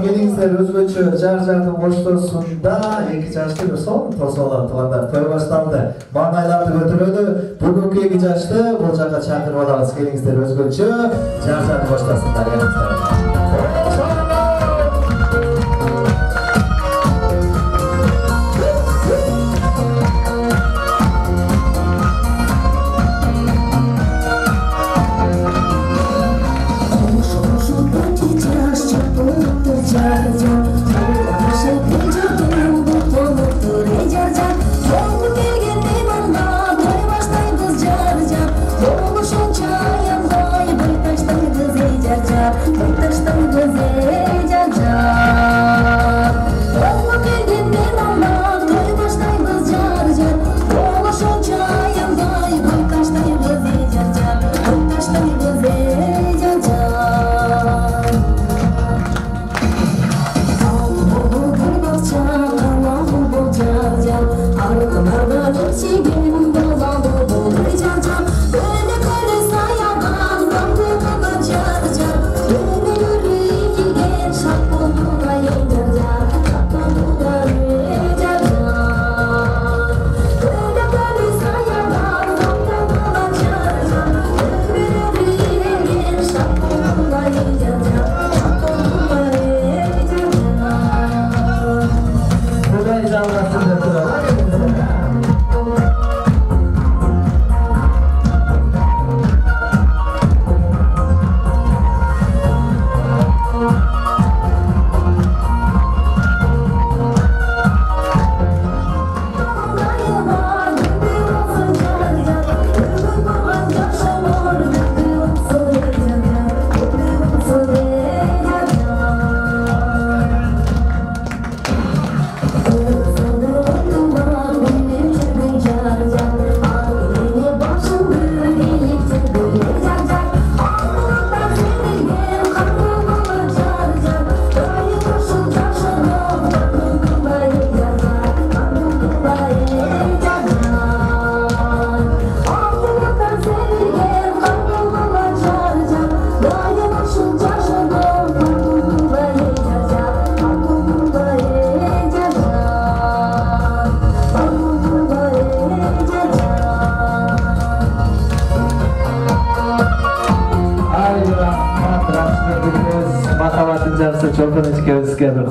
Gelingizler özgöçü jar-jardın boşluğunda iki жашты son tosolar tuğanlar toy başlandı. Mağnaylardı götürüldü. Bugünkü iki жашты bu jaka çakırıp alabız. Gelingizler özgöçü jar-jardın boşlasınlar.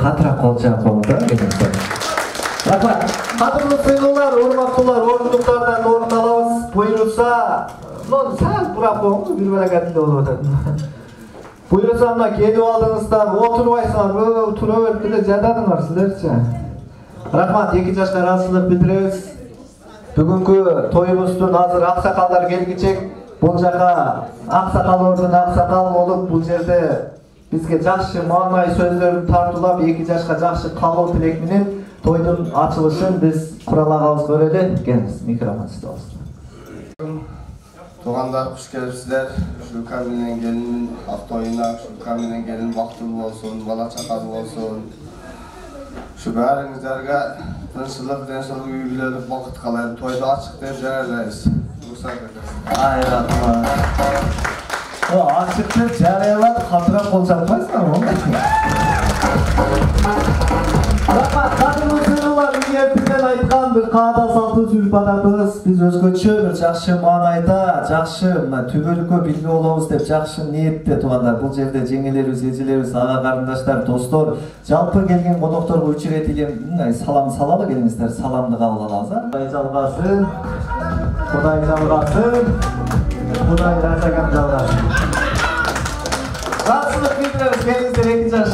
Қатырақ қолжақ болды. Рахмат. Қадірлі сыйлылар, урматтуулар, орындықтардан орын алабыз. Бұйырса, сәл бұрақ болыңыз, бір бәрәкәтінде болып өтеді. Бұйырса, мына келіп алдыңыздар, отырбайсыңдар, тұра өріп біле жададыңдар сіздерше. Рахмат, 2 жашқа разылық білдіреміз. Бүгінгі тойымыздың азыр ақсақалдар келгечек. Бұл жаққа ақсақал ордын ақсақал болып, бұл жерде бізге жақшы мағынай сөздерін тартулап, 2 жашқа жақшы қалу тілекменен тойдың açılışын біз құралағауыз көреді. Келіңіз, микрофон сізде болсын. Туғандар, құш келіпсіздер. Шүлка менен келін автойына, Шүлка менен келін бақтылы болсын, бала чақалы болсын. Şu bәріңіздерге тыншылық, деншілік, үйгілерлік бақыт қалайын. Тойды ашық деп жариялайыз. Ай, рахмат. Açık деп жариялап, қатырақ қол шаппайсыңдар ма? Рахмат, қадірлі сыйлылар, ертеден айтқан бір қағида салты сүлпадабыз. Біз өзгөчө бір жақшы маңайда, жақшы түбөлүккө билге болобуз деп жақшы ниетте туғандар. Бұл жерде жеңелерибиз, эжелерибиз, аға карындаштар, достор, жалпы келген конокторго 3 рет илем салам салалы келиңиздер. Саламды кабыл алабыз. Кудай жалгасын. Кудай жалгасын. Кудай жашаган жалгасын. Разылык билдиребиз, келиңиздер 2 жаш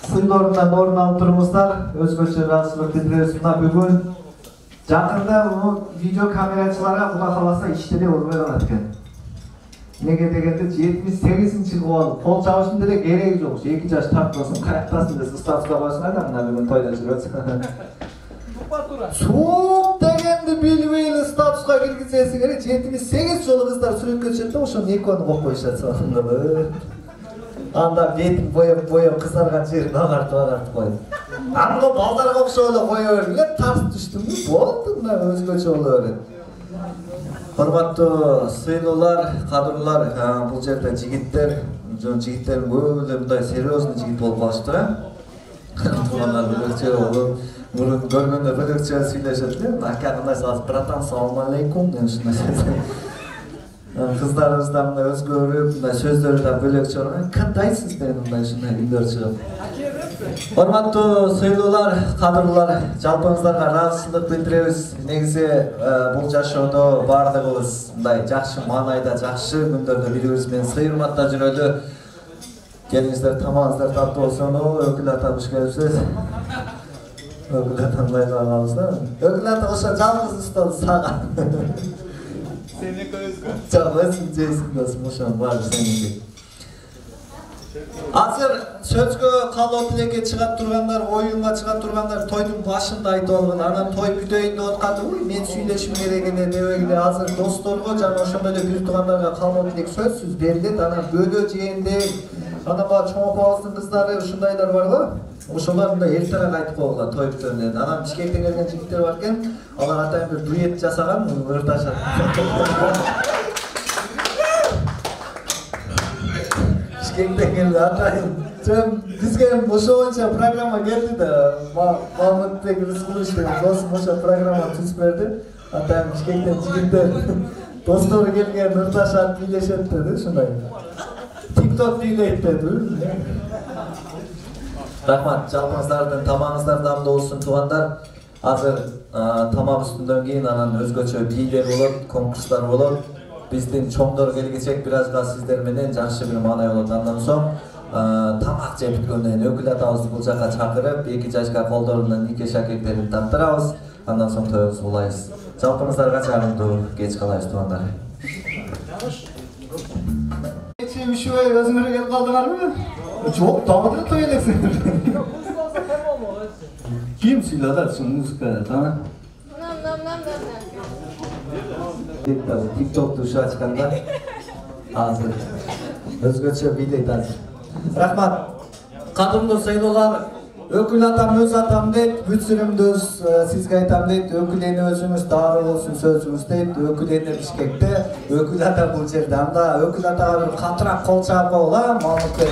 сыйдорунан орун алып турмуздар. Өзгөчө разылык билдиребиз. Мына бүгүн жакында видео камерачыларга Кудай кааласа иштеде болбой калат экен. Неге дегенде 78-ci болуп кол чабыштын деле кереги жок. 2 жаш тартпасын, каяктасын деп статуска койсун да мына бүгүн тойдо жүрөт. Сук дегенди билбей эле статуска киргизесиң керек. 78 жолу кыздар сүрөткө түшөт да ошону экөөнү коюп коюшат сонун. Анда бетин боеп кызарган жерин агартып коюп. Анда балдарга окшоп эле кое бергиле, тарс түштүмбү? Болду, мына өзгөчө боло берет. Hormatly сыйлуулар, кадырлар, бул жерде жигиттер, жигиттер көбү мындай серьезный жигит болуп калышты да. Туугандар бөлөкчө болуп, мурун көргөндө бөлөкчө сүйлөшөт эле. Ака кандай саласыз, братан, салам алейкум деп ушундай. Кыздарыбыздан мындай өзгөрүп, мындай сөздөрү да бөлөкчө. Кандайсыз деп мындай ушундай үндөр чыгып. Hormatly сыйлуулар, кадырлар, жалпыңыздарга ыраазычылык билдиребиз. Негизи бул жашоодо бардыгыбыз мындай жакшы маанайда, жакшы күндөрдө бири-бирибиз менен сый урматта жүрөлү. Келиңиздер, тамагыңыздар таттуу болсун. Өкүл ата куш келипсиз. Өкүл атаны байлабыз да. Өкүл ата ошо жалгыз устал сага. Сеники өзгө. Жок, өзүң жейсиң досум, ошо баары сеники. Азыр сөзгө калуу тилекке чыгат тургандар, оюнга чыгат тургандар тойдун башында айтып алган, анан той бүтөйүндө атканда, мен сүйлөшүм керек эле дебегиле азыр досторго жана ошондой эле бир туугандарга калуу тилек сөзсүз берилет. Анан бөлө жээнде, анан баа чоң апабыздын кыздары ушундайлар бар го. Ошолор мындай эртерээк айтып койгон той бүткөндөн. Анан Бишкектен келген жигиттер бар экен, алар атайын бир дуэт жасаган, орташат. Бишкектен келди атайын. Бизге ошо боюнча программа келди да. Мамытбек Рыскулович деген досум ошо программа түзүп берди. Атайын Бишкектен жигиттер достору келген, орташат, бийлешет деди, ушундай. TikTok бийлейт деди. Рахмат, жалпыңыздардын тамагыңыздар дамдуу болсун туугандар. Азыр тамак үстүндөн кийин анан өзгөчө бийлер болот, конкурстар болот. Биздин чоңдор келгичек бир азга сиздер менен жакшы бир маанай болот. Андан соң тамак жеп бүткөндөн кийин өкүл атабызды бул жака чакырып, 2 жашка колдорунан нике шакектерин таттырабыз. Андан соң тойубузду улайбыз. Жалпыңыздарга чагымдуу кеч калайбыз туугандар. Üşübey özüңөр келип калдыңарбы? Жок, дагы да той элексиң. Ким сүйлөдү ушул музыканы, тана? TikTok'tu şu açkanda hazır. Özgöçe biyleydi hazır. Rahmat. Kadımlı sayılılar. Ökül atam öz atam deyip, bütsürümdü sizge aytam deyip, öküleni özümüz dağırı olsun sözümüz deyip, öküleni Bişkek'te, ökül atam bu жерden da, ökül atam bir katırak kol çabı ola, Mahmut Bey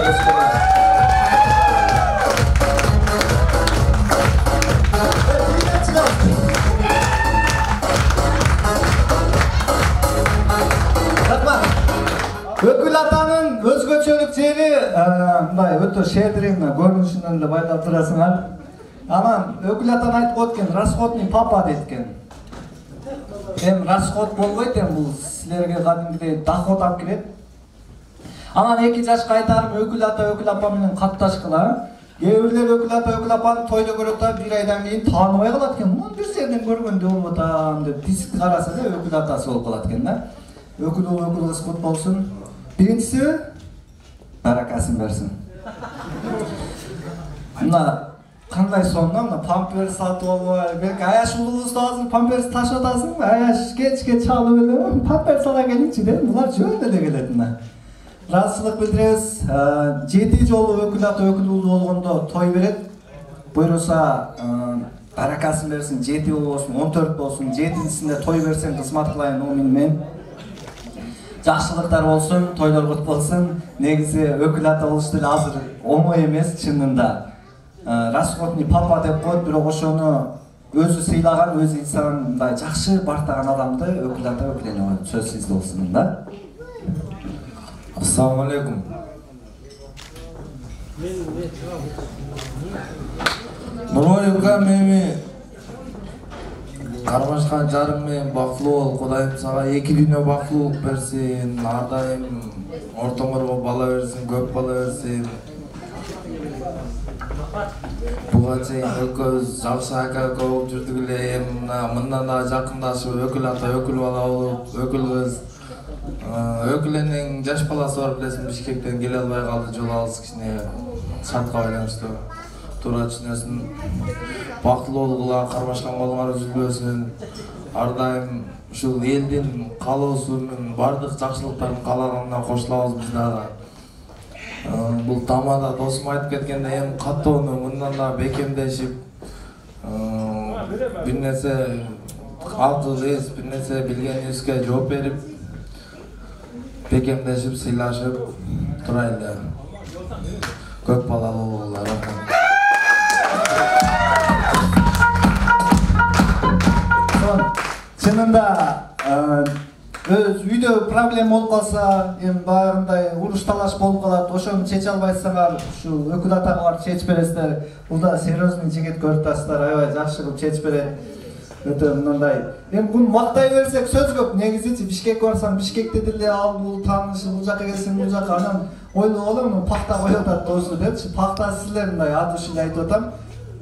Ökül atanın özgöçölük jeri, mындай өтө шердириң көрүнүшүнөн эле байлап турасыңар. Анан Ökül atan айтып өткөн, расходный папа дейт экен. Расход болбойт, бул силерге кадимгидей доход алып келет. Анан 2 жашка айтарым Ökül ата, Ökül апа менен катташкыла. Кээ бирлер Ökül ата, Ökül апаны тойдо көрөт да, 1 айдан кийин тааныбай калат экен. Муну бир жерден көргөндө болуп атам деп тисик караса да Ökül атасы болуп калат экен да. Ökül ул Ökül кыз кут болсун. Биринчиси баракасын берсин. Мына кандай сонда мына памперс сатып алып, белки аяш уулубузду азыр памперс ташып атасыңбы? Аяш кечке чалып эле памперс ала келичи деп, булар жөн эле келет мына. Ыраазычылык билдиребиз. 7 жолу Ökül ата Ökül уулу болгондо той берет. Буйруса баракасын берсин, 7 болсун, 14 болсун, 7-синде той берсең кызмат кылайын, о мен. Жакшылыктар болсун, тойлор кут болсун. Негизи Ökül ата болуш деле азыр оңой эмес чынында. Расходный папа деп коет, бирок ошону өзү сыйлаган, өзү инсан мындай жакшы бартаган адамды Ökül ата өкүлөнө коет. Сөз сизде болсун да. Ассаламу алейкум. Муройка мени кармашкан жарым менен бактылуу бол, Кудайым сага 2 дүйнө бактылуулук берсин, ар дайым ортоңорго бала берсин, көп бала берсин. Буга чейин экөөбүз жакшы ака болуп жүрдүк эле, мындан да жакындашып Ökül ата, Ökül бала болуп, Ökül кыз Өкүленин жаш баласы бар билесиң, Бишкектен келе албай калды, жол алыс кичине шартка байланыштуу. Туура түшүнөсүң. Бактылуу болгула, кармашкан колуңар үзүлбөсүн. Ар дайым ушул элдин каалоосу менен бардык жакшылыктарын каалаганына кошулабыз биз дагы. Бул тамада досум айтып кеткендей, эми каттоону мындан да бекемдешип, бир нерсе алкыгыз, бир нерсе билгенибизге жооп берип, бекемдешип, сыйлашып турайлы. Көп балалуу болгула. Чынында өз үйдө проблема болуп калса, эми баягындай уруш талаш болуп калат, ошону чече албайсыңар, ушул өкүл атага барып чечип бересиздер. Бул да серьезный жигит көрүп атасыздар, аябай жакшы кылып чечип берет. Өтө мындай. Эми буну мактай берсек сөз көп. Негизичи Бишкекке барсаң, Бишкекте деле ал бул таанышы, бул жака келсең, бул жака анан ойлоп алам, пакта коюп атат досу депчи. Пакта силер мындай ат ушундай айтып атам.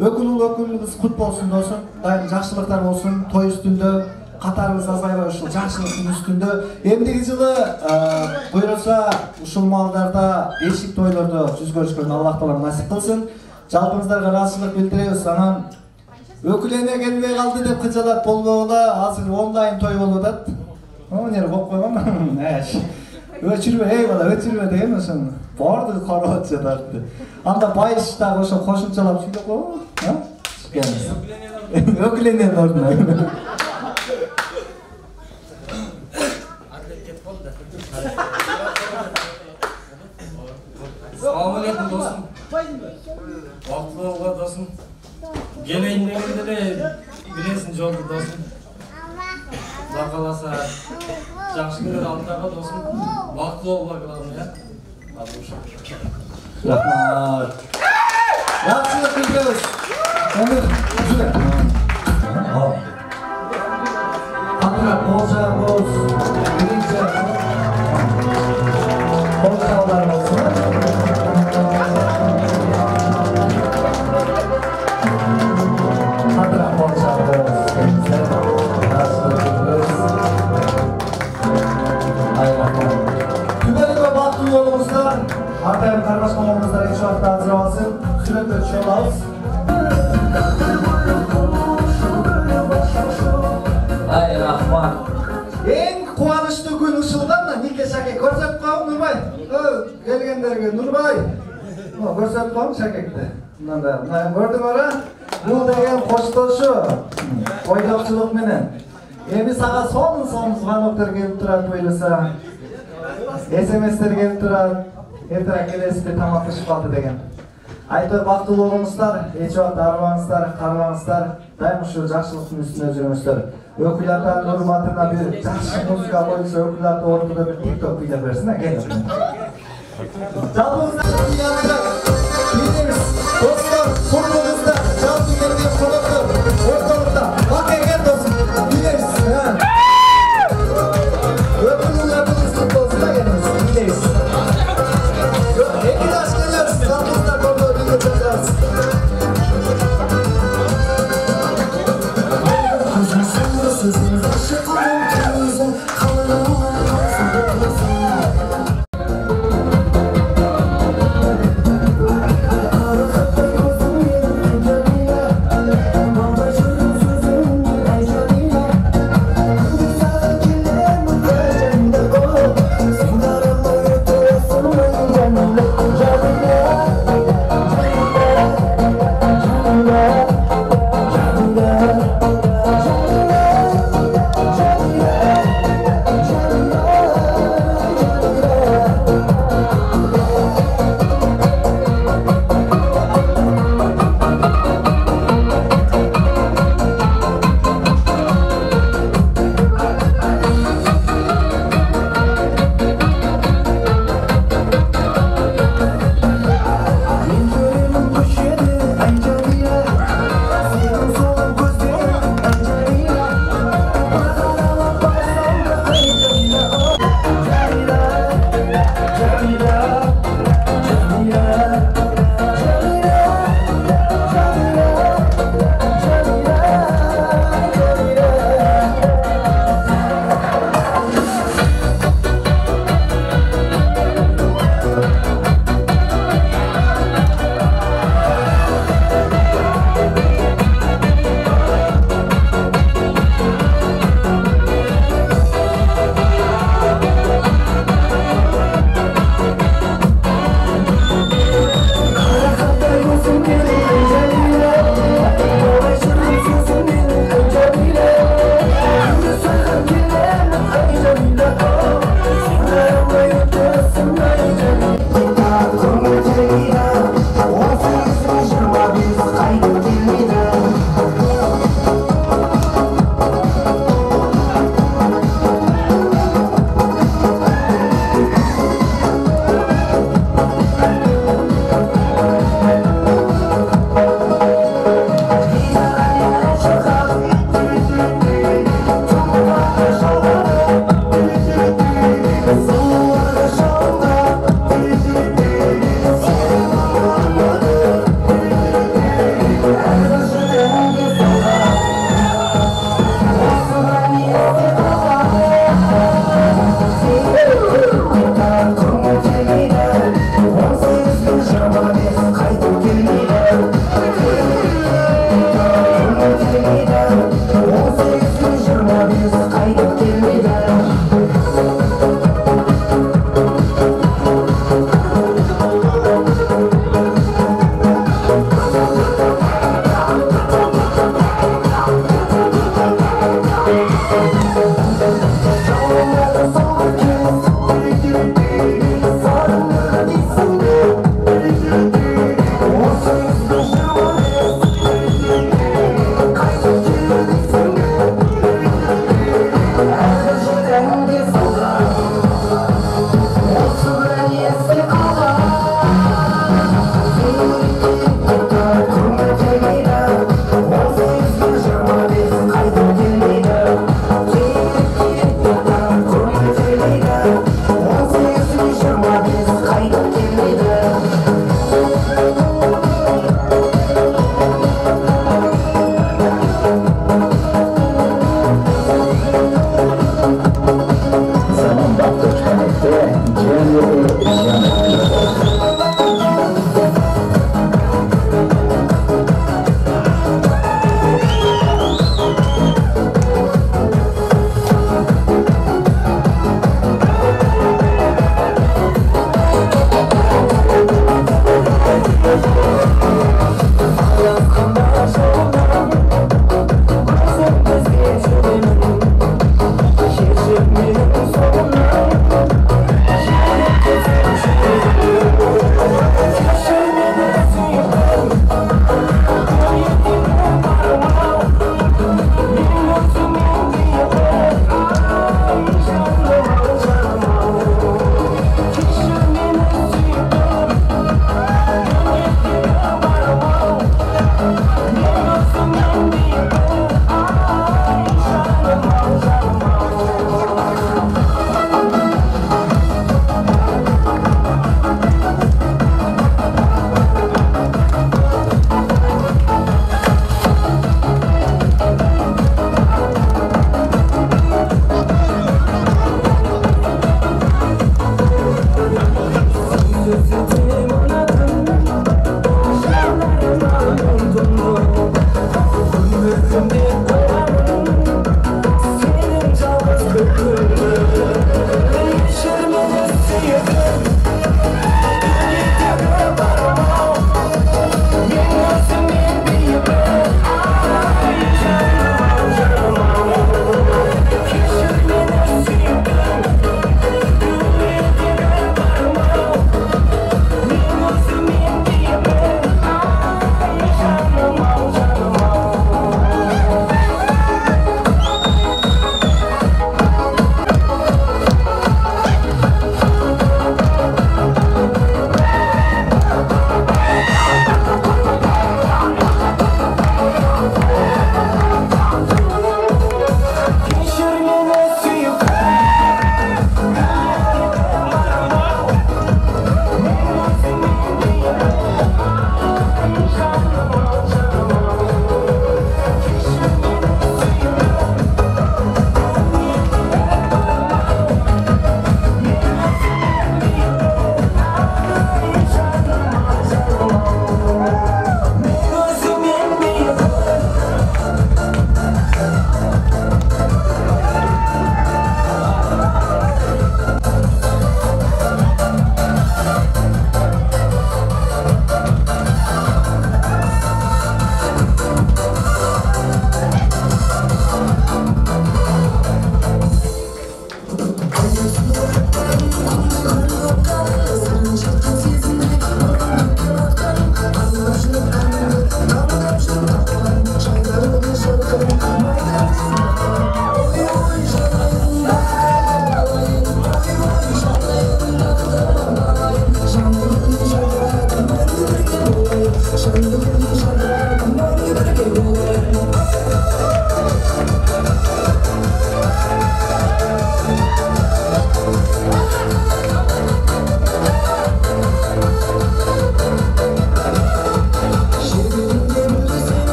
Өкүлүбүз кут болсун досум, дайым жакшылыктар болсун, той үстүндө катарыбыз азайбай ушул жакшылыктын үстүндө. Эмдиги жылы буйруса ушул маалдарда бешик тойлордо жүз көрүшкөн Аллах таала насип кылсын. Жалпыңыздарга ыраазычылык билдиребиз. Анан өкүлене келбей калды деп кыжалат болбогула, азыр онлайн той болуп атат. Эмне болуп койгон? Өчүрбө, эй бала, өчүрбө деген ошону. Барды карап жатат. Анда байыш дагы ошо кошумчалап сүйлөп койгон. Өкүлене ордуна. Салам алейкум досым. Бактылуу болго досум. Келейин дегенде эле билесиң жолду досум. Кудай кааласа жакшы күндөр алдыда досум. Бактылуу болго каалайм, я. Рахмат. Жакшылык билебиз. Кандырат болса болсун. Биринчи болсалар болсун. Кандырат болса болсун. Күнделикке бактылуу болуңуздар, атайын кармашкан болуңуздар эч убакта ажырабасын. Сүрөткө түшө алабыз. Ай рахмат. Эң кубанычтуу күн ушулганда Нике Шаке көрсөтүп коем Нурбай. Келгендерге Нурбай. Көрсөтүп коем Шакекти. Мында көрдүңөр, бул деген коштошу, ойдокчулук менен. Эми сага сонун звоноктор келип турат буйруса. СМСтер келип турат. Эртең келесизби тамакташып калды деген. Айтор бактылуу болуңуздар, эч убакта арыбаңыздар, карыбаңыздар, дайым ушул жакшылыктын үстүнө жүрүңүздөр. Өкүл атанын урматына бир жакшы музыка коюлса, өкүл ата ортодо бир TikTok видео берсин, келин. Жалпыңыздар билебиз, достор, курбуңуздар, жалпы келген коноктор, ортолукта, бак эген досум, билебиз. Өкүлүңүз кут болсун да келиңиз, билебиз. Эки жаш келебиз, жалпыңыздар кондо билип жатабыз.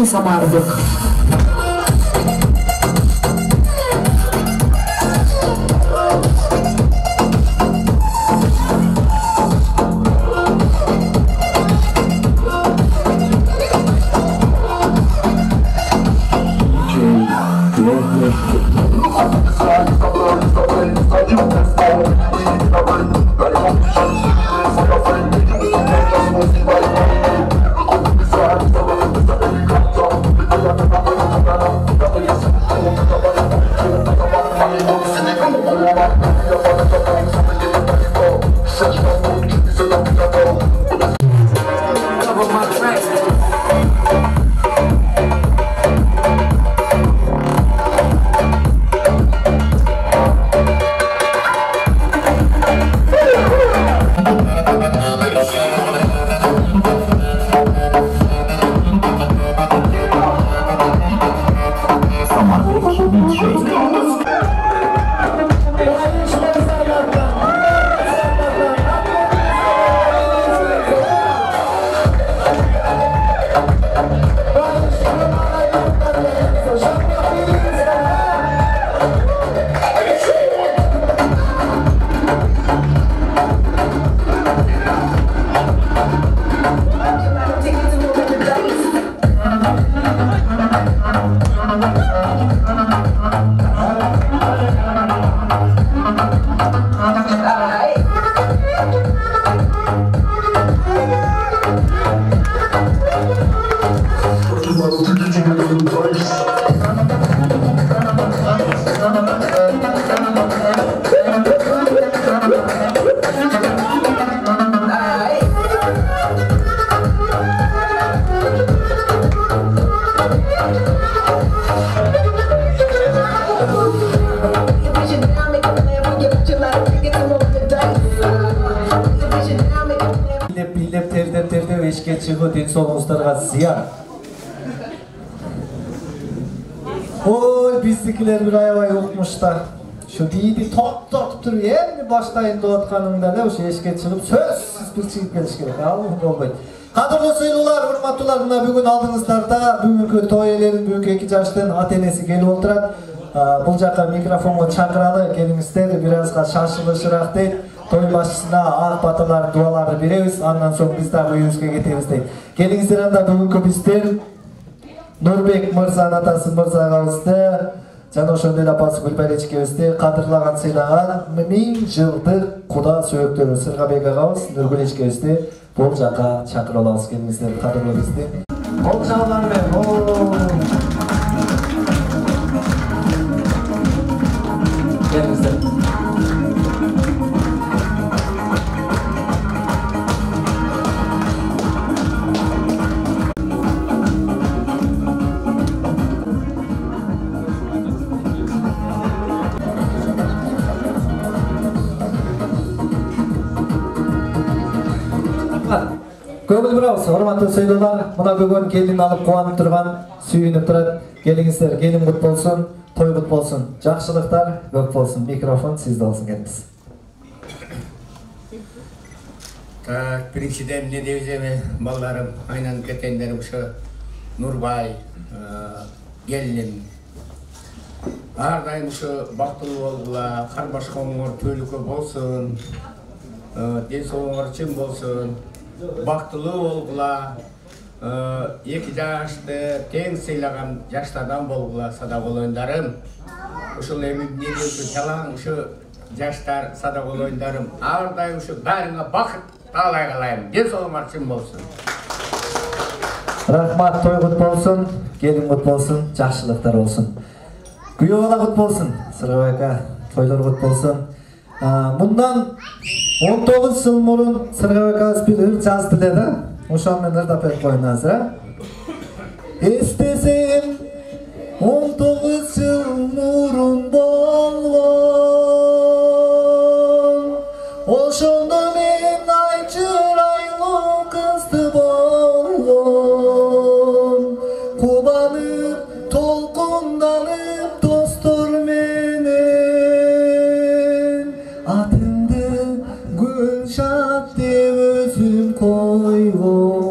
Самардык. Eşke çıkı den soğuğuzlarga ziyan. Oy bizdikiler bir ayabay uqmuşta. Şu deydi top duruyor. Endi başlayın doğatkanında da şu eşke çıkıp sözsüz bir çıkıp geliş gerek. Allah'ım olmaydı. Kadırlı suylular, hurmatlılar, bugün aldığınızlarda bugünkü toyelerin, bugünkü iki yaştın ata-enesi gelip oturat. Bu jaka mikrofonu çakıralı gelingizler birazga şaşılışırak deyip toy başçısına ak batalar, duaları berебиз, andan soң biz de uyumuzga ketebиз deyip. Gelingizler anda bugünkü bizden Nurbek Mırзанын атасы Мырза агабызды, жана ошондой эле апасы Гүлбай эчкебизди кадырлаган, сыйлаган 1000 жылдык куда сөөктөрү Сыргабек агабыз Нургүл эчкебизди бул жака чакырып алабыз. Келиңиздер, кадырлуу бизди. Кол чалган менен. Келиңиздер. Көңіл бұрауыз, ұрматты сөйлеулар, мұна бүгін келін алып қуанып тұрған, сүйініп тұрады. Келіңіздер, келін құт болсын, той құт болсын, жақшылықтар көп болсын. Микрофон сізді олсын, келіңіз. Біріншіден не деуіземе, балдарым, айнанып кеткендерім ұшы Нұрбай, келінім. Ардайым ұшы бақтылы болғыла, қарбашқоңыр төлікі болсын, ден соңыр чым болсын. Бактылуу болгула, 2 жашты тең сыйлаган жаштардан болгула садак оюндарым. Ушул эми эмнеге талаң ушу жаштар садак оюндарым. Ар дайым ушу баарыңа бакыт таалай калайм. Ден соңуңар чын болсун. Рахмат, той кут болсун, келин кут болсун, жакшылыктар болсун. Күйөө бала кут болсун, Сыргабек ака, тойлор кут болсун. Bundan 19 yıl murun Sırgabek ağız bir ır жазды dedi. Uşan men ırda pek koyun hazır. İstesin 19 жыл мурун болгон. Ошондо мен айчырайлуу кызды болгон. Кубанып, толкунданып достор менен атымды Гүлшат деп өзүм койгон.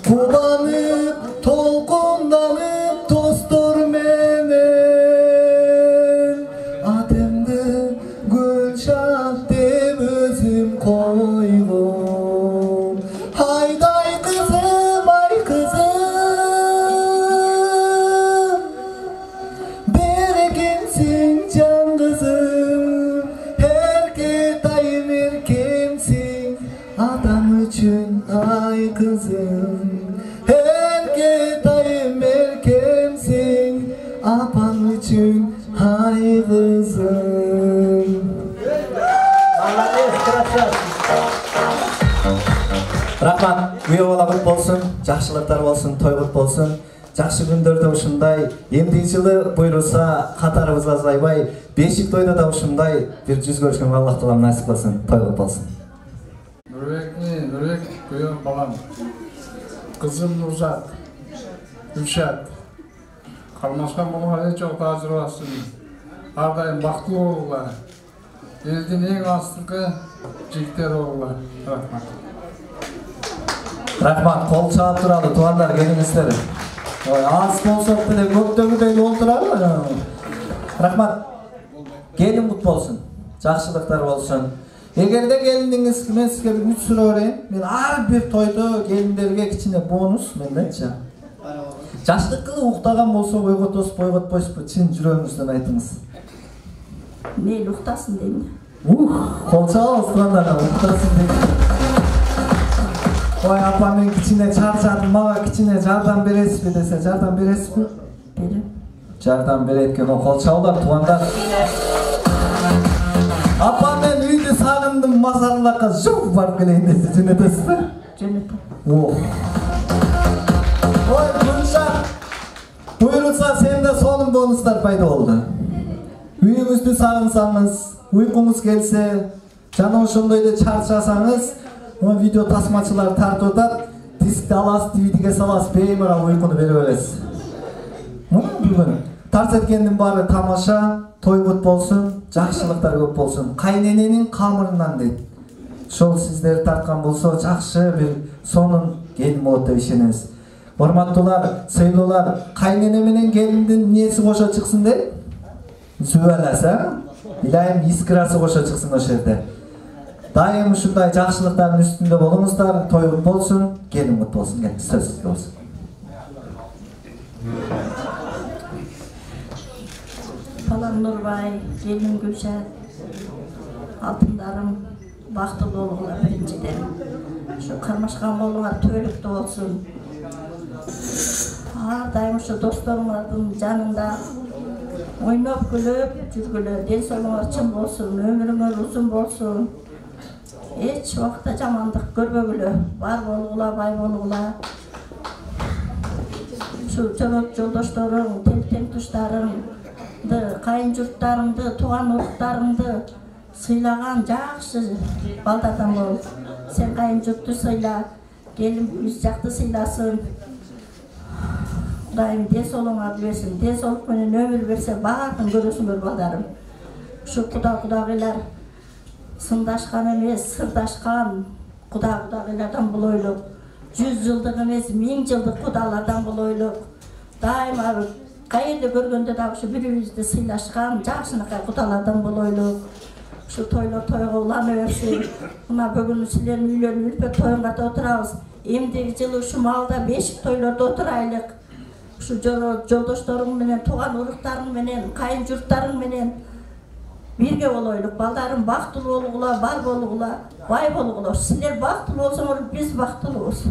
Кубанып, толкунданып достор менен атымды Гүлшат деп өзүм койгон. Айдай кызым, ай кызым, берекемсиң жан кызым, эркетайым эркемсиң атам үчүн ай кызым, эркетайым эркемсиң апам үчүн ай кызым. Молодец, красавчик. Рахмат, үй бала кут болсун, жакшылыктар болсун, той кут болсун. Жакшы күндөрдө ушундай, эмди жылы буйруса катарыбыз азайбай, бешик тойдо да ушундай бир жүз көрүшкөнгө Аллах таалам насип кылсын, той кут болсун. Нурбек, күйөөм балам, кызым Нурзат, Гүлшат, кармашкан болгон жок тажрыйбасын, ар дайым бактылуу болгула, элдин эң астыңкы жигиттер болгула. Рахмат. Рахмат, кол чаап туралы туугандар келиңиздер. Аз болсок деле көптөгүдөй олтуралы. Рахмат. Келин кут болсун, жакшылыктар болсун. Эгерде келиниңиз мен сизге бир 3 суроо берейин. Мен ар бир тойдо келиндерге кичине бонус мендечи. Жаштык кылып уктаган болсо бойготосуз, бойготпойсузбу? Чын жүрөгүңүздөн айтыңыз. Мейли уктасын дейм. Кол чабыңыз туугандар, уктасын дейм. Ой, апа мен кичине чарчадым, мага кичине жардам бересизби десе, жардам бересизби? Берем. Жардам берет экен, кол чабыңдар туугандар. Апа мен үйдү сагындым, мазарлакка жуп барып келейин десе, жөнөтөсүзбү? Жөнөтөм. Ой, Гүлшат, буйрулса сенде сонун бонустар пайда болду. Үйүңүздү сагынсаңыз, уйкуңуз келсе, жана ошондой эле чарчасаңыз, видео тасмачылар тартып атат, дискти аласыз, DVD-ге саласыз, беймара уйкуну берип бересиз. Бүгүн тарс эткендин баары тамаша, той кут болсун, жакшылыктар көп болсун. Кайнененин камырынан дейт. Ошол сиздер тарткан болсо, жакшы бир сонун келин болот деп ишенебиз. Урматтуулар, сыйлуулар, кайнене менен келиндин нээси кошо чыксын дейт. Сүбөласа, илайым искрасы кошо чыксын ошол жерде. Дайым ушундай жакшылыктардын үстүндө болуңуздар, той кут болсун, келин кут болсун, сөз сизде болсун. Балам Нурбай, келин Гүлшат, алтындарым бактылуу болгула биринчиден. Ушу кармашкан колуңар төөлүктүү болсун. Ар дайым ушу досторуңардын жанында ойноп күлүп жүргүлө, ден соолуңар чың болсун, өмүрүңөр узун болсун. Эч убакта жамандык көрбөгүлө, бар болгула, бай болгула. Ушу жомок жолдошторуң, тең туштарыңды, кайын журттарыңды, тууган уруктарыңды сыйлаган жакшы балдардан бол. Сен кайын журтту сыйла, келин биз жакты сыйласын. Кудайым ден соолуңарды берсин, ден соолук менен өмүр берсе, баарын көрөсүңөр балдарым. Ушу кудагыйлар сындашкан эмес, сырдашкан кудагыйлардан болойлук. 100 жылдык эмес, 1000 жылдык кудалардан болойлук. Дайыма кайерде көргөндө да ушу бири-бирибизди сыйлашкан жакшынакай кудалардан болойлук. Ушу тойлор тойго улана берсин. Мына бүгүн силердин үйлөрүн үрпөт тоюңарда отурабыз. Эмдиги жылы ушу маалда бешик тойлордо отурайлык. Ушу жолдошторуң менен, тууган уруктарың менен, кайын журттарың менен бирге болойлук. Балдарым бактылуу болгула, бар болгула, бай болгула. Силер бактылуу болсоңор, биз бактылуубуз.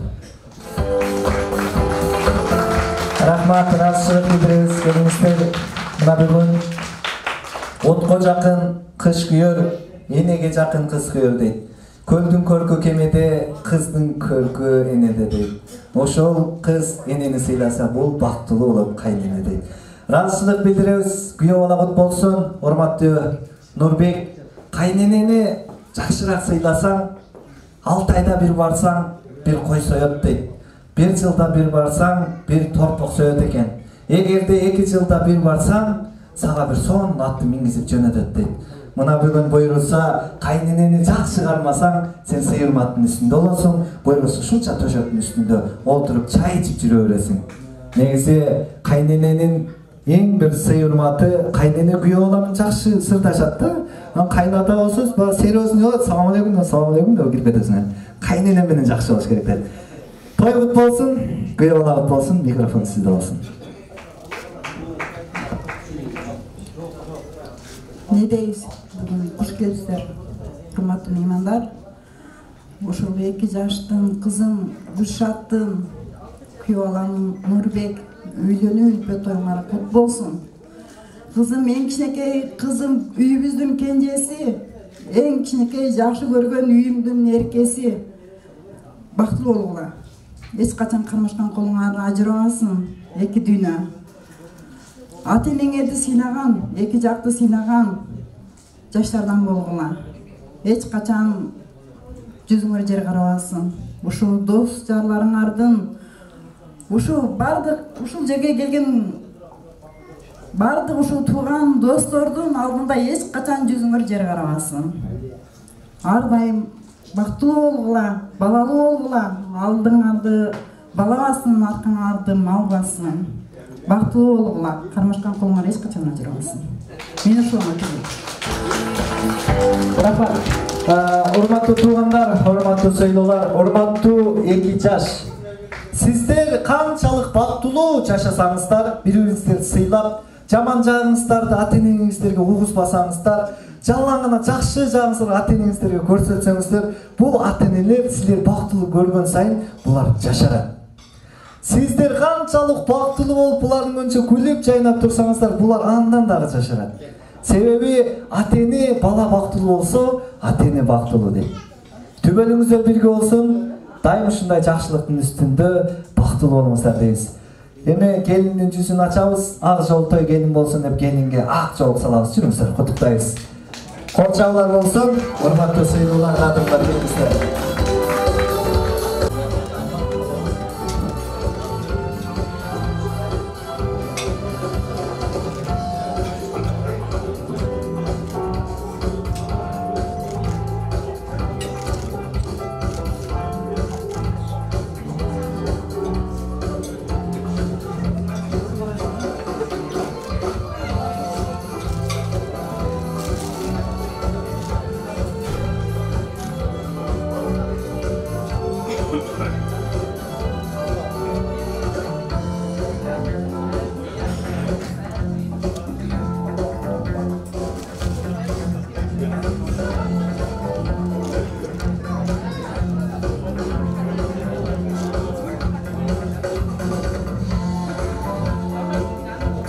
Рахмат, разычылык билдиребиз, келиңиздер. Мына бүгүн отко жакын кыш күйөр, энеге жакын кыз күйөр дейт. Көлдүн көркү кемеде, кыздын көркү энеде дейт. Ошол кыз энени сыйласа, бул бактылуу болот кайнене дейт. Ыраазычылык билдиребиз. Күйөө бала кут болсун. Урматтуу Нурбек, кайненени жакшыраак сыйласаң, 6 айда бир барсаң, бир кой соёт дейт. 1 жылда бир барсаң, бир торпок соёт экен. Эгерде 2 жылда бир барсаң, сага бир сонун атты мингизип жөнөтөт дейт. Мына бүгүн буйрулса, кайненени жакшы кармасаң, сен сыйырматтын үстүндө болосуң, буйрулса ушунча төшөктүн үстүндө отуруп чай ичип жүрө бересиң. Негизи кайнененин эң бир сыйырматы, кайнене күйөө баланы жакшы сырдашат да. Кайната болсоңуз, бала сериозный болот, салам алейкум деп кирип кетесиң. Кайнене менен жакшы болуш керек дейт. Той кут болсун, күйөө бала кут болсун, микрофон сизде болсун. Не дейсиз? Бүгүн куш келипсиздер, урматтуу меймандар. Ошол 2 жаштын кызым Гүлшаттын, күйөө балам Нурбек үйлөнүү үлпө тоюңар кут болсун. Кызым эң кичинекей кызым, үйүбүздүн кенжеси, эң кичинекей жакшы көргөн үйүмдүн эркеси. Бактылуу болгула. Эч качан кармашкан колуңар ажырабасын, 2 дүйнө. Ата-энеңерди сыйнаган, 2 жакты сыйнаган жаштардан болгула. Эч качан жүзүңөр жер карабасын. Ушул дос жарларыңардын, ушул бардык ушул жерге келген бардык ушул тууган достордун алдында эч качан жүзүңөр жер карабасын. Ар дайым бактылуу болгула, балалуу болгула. Алдыңарды балабасын, аркаңарды мал бассын. Бактылуу болгула, кармашкан колуңар эч качан ажырабасын. Мен ошону айтам. Рахмат. Урматтуу туугандар, урматтуу сыйлоолор, урматтуу 2 жаш. Сиздер канчалык бактылуу жашасаңыздар, бири-бириңиздерди сыйлап, жаман жагыңыздарды ата-энеңиздерге угузбасаңыздар, жалаң гана жакшы жагыңыздарды ата-энеңиздерге көрсөтсөңүздөр, бул ата-энелер силер бактылуу көргөн сайын булар жашарат. Сиздер канчалык бактылуу болуп, булардын көзүнчө күлүп жайнап турсаңыздар, булар андан дагы жашарат. Себеби ата-эне бала бактылуу болсо, ата-эне бактылуу дейт. Түбөлүңүздөр бирге болсун, дайым ушундай жакшылыктын үстүндө бактылуу болуңуздар дейбиз. Эми келиндин жүзүн ачабыз, ак жолтой келин болсун деп келинге ак жоолук салабыз. Жүрүңүздөр, куттуктайбыз. Кол чабуулар болсун, урматтуу сыйлоолор, кадырлар келиңиздер.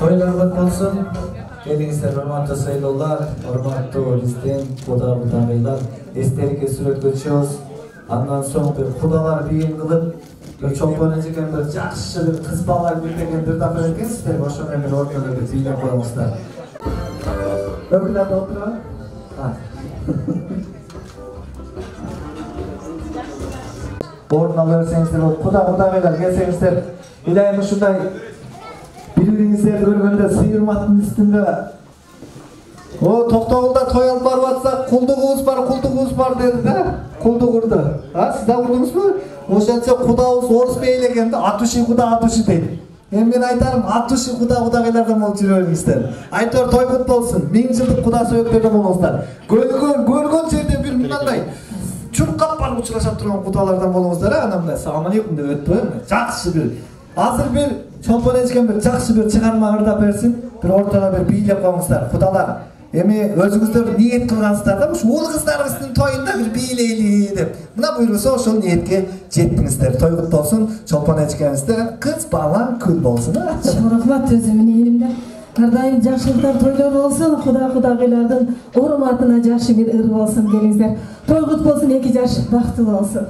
Toylar kut bolsun. Келиңиздер, урматтуу сыйлоолор, урматтуу биздин кудагыйлар, эстерикке сүрөткө түшөбүз. Андан соң бир кудалар бийим кылып, чолпон эжекен бир жакшы бир кыз бала күткен бир дапа экенсиздер, ошо менен бир ортодо бир бийлеп коюңуздар. Өкүлат отура. Орун ала берсеңиздер, кудагыйлар келсеңиздер, илайым ушундай бири-бириңиздерди көргөндө сыйырматтын үстүндө токтогулда той алып барып атсак, кулдугубуз бар деди да. Кулдук урду. Сиз да урдуңузбу? Ошончо кудабыз орус бейли экен да, атуши куда атуши дейт. Эми мен айтарым, атуши кудагыйлардан болуп жүрө бериңиздер. Айтор той кут болсун. 1000 жылдык куда сөйөктөрдөн болуңуздар. Көргөн жерде бир мындай чуркап барып учурашып турган кудалардан болуңуздар, анамдай салам алейкум деп өтпөйм. Жакшы бир азыр бир чолпон эжген бир жакшы бир чыгарма ырдап берсин, бир ортодо бир бийлеп коюңуздар. Кудалар, эми өзүңүздөр ниет кылгансыздар да, ушу уул кыздарыбыздын тоюнда бир бийлейли деп. Мына буйрулса ошол ниетке жеттиңиздер. Той кут болсун, чолпон эжгенизде кыз бала күн болсун. Рахмат өзүмдүн элимде. Ар дайым жакшылыктар тойлор болсун, кудагыйлардын урматына жакшы бир ыр болсун. Келиңиздер. Той кут болсун, 2 жаш бактылуу болсун.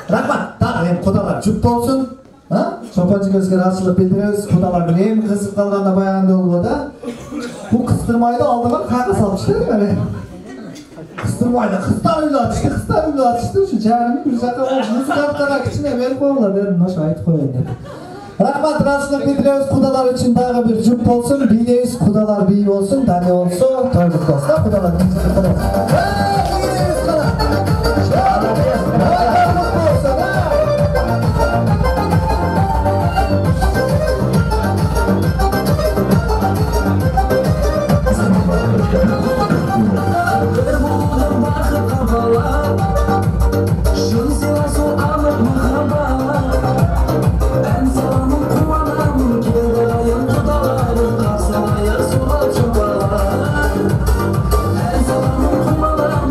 Рахмат, так, эми кудалар жүк болсун. Чопончуңузга ыраазычылык билдиребиз. Кудалардын эми кызык калганда баягында болду да. Бул кыстырмайды алдыга кага салыптыр эми. Кыстырмайды, кыздар уйлатышты, ушу жарымы бир жака музыканткага кичине берип койгула дедим, ошо айтып коеюн деп. Рахмат, ыраазычылык билдиребиз. Кудалар үчүн дагы бир жүк болсун, бийлейбиз, кудалар бий болсун, дане болсо, тойлук болсун, кудалар бийлейбиз кала. Her zaman kumalar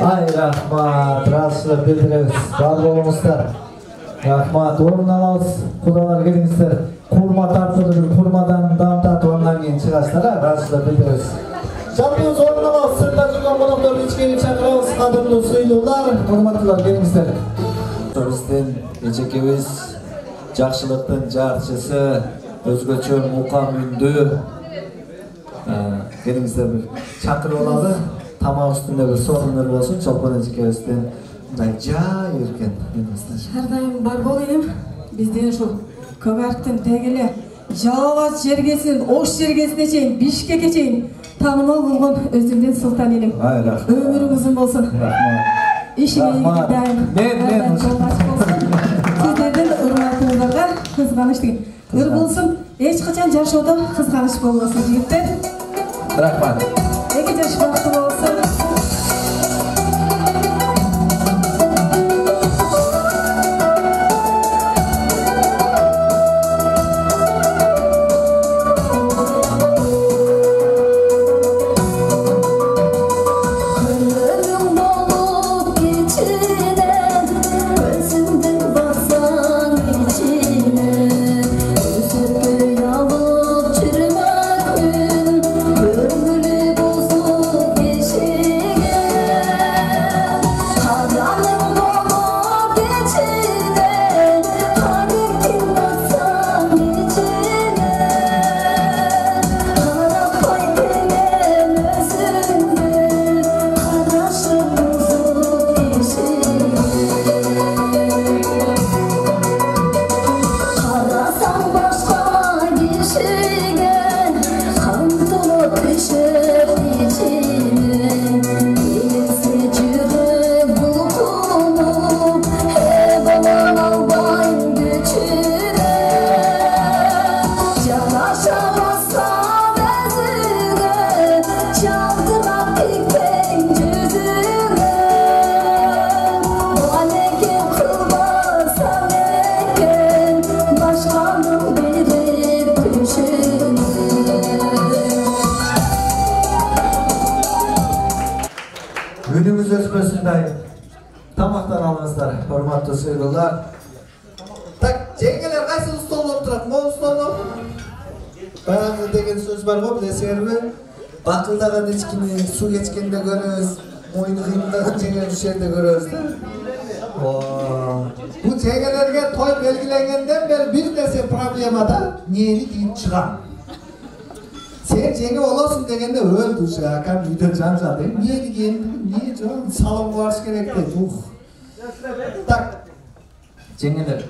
Ай, рахмат, разышылып білдіріңіз, бар болыңыздар. Рахмат, орын алыңыз, құдалар келіңіздер. Құрма тартылды бір құрмадан дамтатып ондан кейін шығасыздар, разышылып білдіріңіз. Жалпыңыз орын алыңыз, сыртта жүрген қонақтарды ичкени шақырыңыз, қадірлі сұлулар, құрматтылар келіңіздер. Біздің ечекебіз жақшылықтың жаршысы, өзгөчө мукам үндү. Келіңіздер бір шақырып алады. Тамақ үстінде бір сорындар болсын, Чолпон ечекебізден мындай жай еркен. Әрдайым бар болайым. Бізден шу Көгарктың тегеле Жалағат жергесін, Ош жергесіне чейін, Бишкекке чейін танымал болған өзімден Сұлтан елім. Өмірің ұзын болсын. Ишіме дайым. Сіздердің ұрматыңыздарға қызғаныштың. Өр болсын, ешқашан жашауда қызғаныш болмасын, жігіттер. Рахмат. Екі жаш бақты болсын. Тамақтан алыңыздар, hurmatly сыйлылар. Так, жеңгелер қайсы столда отырады? Мол столда? Баяғы деген сөз бар ғой, білесіңер? Бақылдаған ешкіні су кешкенде көріңіз, мойны қиындаған жеңгел үшерде көріңіз. Бұл жеңгелерге той белгіленгенден бері бір нәрсе проблемада нені дейіп шығам. Sen жеңе оласың дегенде өлді уже, акам үйден жан-жан дейм. Не деген, не жан, салонға барыш керек дейді. Так, жеңелер.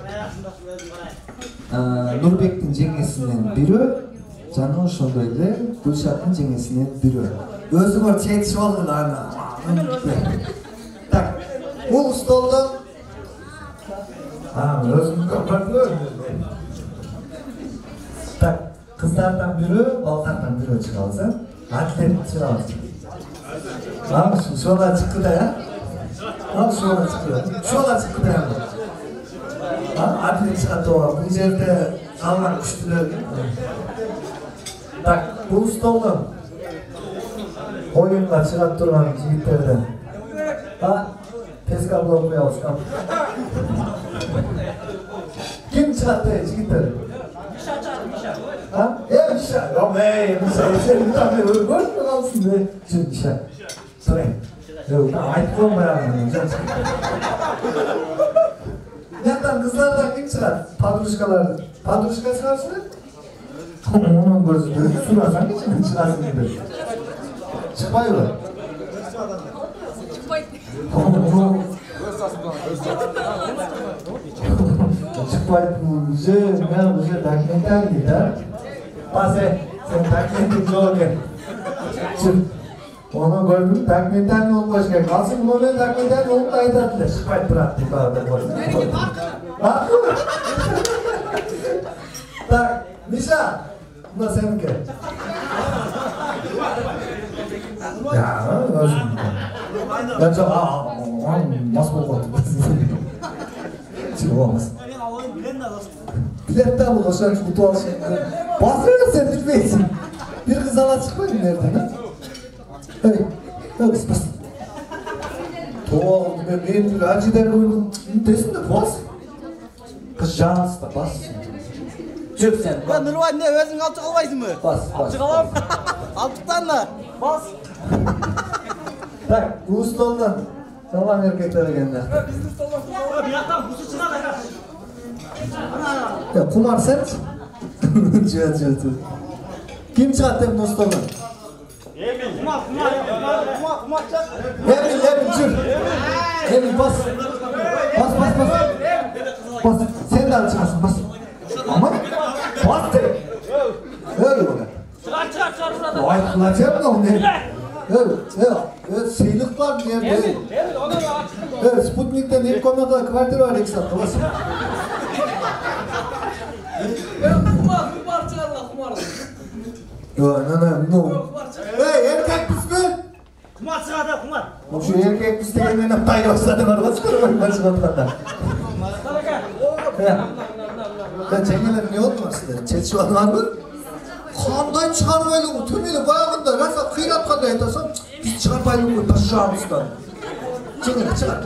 Нұрбектің жеңесінен бірі, жаңа ошондой эле Гүлшаттың жеңесінен бірі. Өзіңөр четишип алдың ана. Так, бұл столдың өзіңіз көпірді. Так, қыздардан бірі, балқардан бірі шығалса, атлет шығалса. Ал, шола шыққыда, я? Ал, шола шыққыда. Шола шыққыда, я? Атлет шығады оған, бұл жерде қалған күштілер. Так, бұл столдың ойынға шығат тұрған жігіттерден. Тезге бұл оқи алысқан. Кім шығатты жігіттер? Миша, Миша, сен мұтамын көріп қалсын бе? Жүр, Миша, сұрайын. Айтып қойын баяғын, жан шығып. Яқтан қызлардан кім шығады? Подружкалар. Подружка шығарсың? Оның көзі сұрасаң кешен шығасың дейді. Шықпай ба? Шықпайды уже, мен уже документальный, да? Пасе, сен документик жоқ екен. Жүр, оны көрдім, документальный олып қойшы керек. Алсың, мен документальный олып айтады. Шықпайды тұрады, деп бағады. Так, Миша, мына сенікі. Өзім. Ben çok mас болып отыр. Çıkып olmaz. Bilet de alır, hoşan şu kutu alışın. Basırıyor sen bilmeysin. Bir kız ala çıkmayın nereden ha? Evet, evet bas. Oğlum ben bir acıdan koydum. Desin de bas. Kız canlısı da bas. Çık sen. Ben Nurvan ne özün alçı kalmaysın mı? Bas. Çıkalam. Alçıktan da. Bas. Tak, bu stoldan. Tamam erkeklere geldi. Bizim stoldan. Bir yaktan busu çıkar da. Ya kumar sen. Cığı. Kim çıkarttı bu stoldan? Emin. Kumar çak. Emin cür. Emin bas. Bas. Sen de çıkarsın bas. Ama bas de. Öyle bak. Çıkar burada. Vay kılacağım da onu. Evet, seylik var bir yerde. Emin, onu da aç. Evet, Sputnik'ten ilk konuda kvartir var ilk saatte. Bas. Kumar çıkar la kumar. No. Hey, erkek misin? Kumar çıkar da kumar. Şu erkek misin kendine pay başladım arkadaşlar. Başladım. Ya çengeler ne oldu aslında? Çelçuan var mı? Kandan çıkarmaylı bu tümüyle bayağında rasa kıyrat kanda yatasam biz çıkarmaylı bu taşıyağımızdan. Çıkar.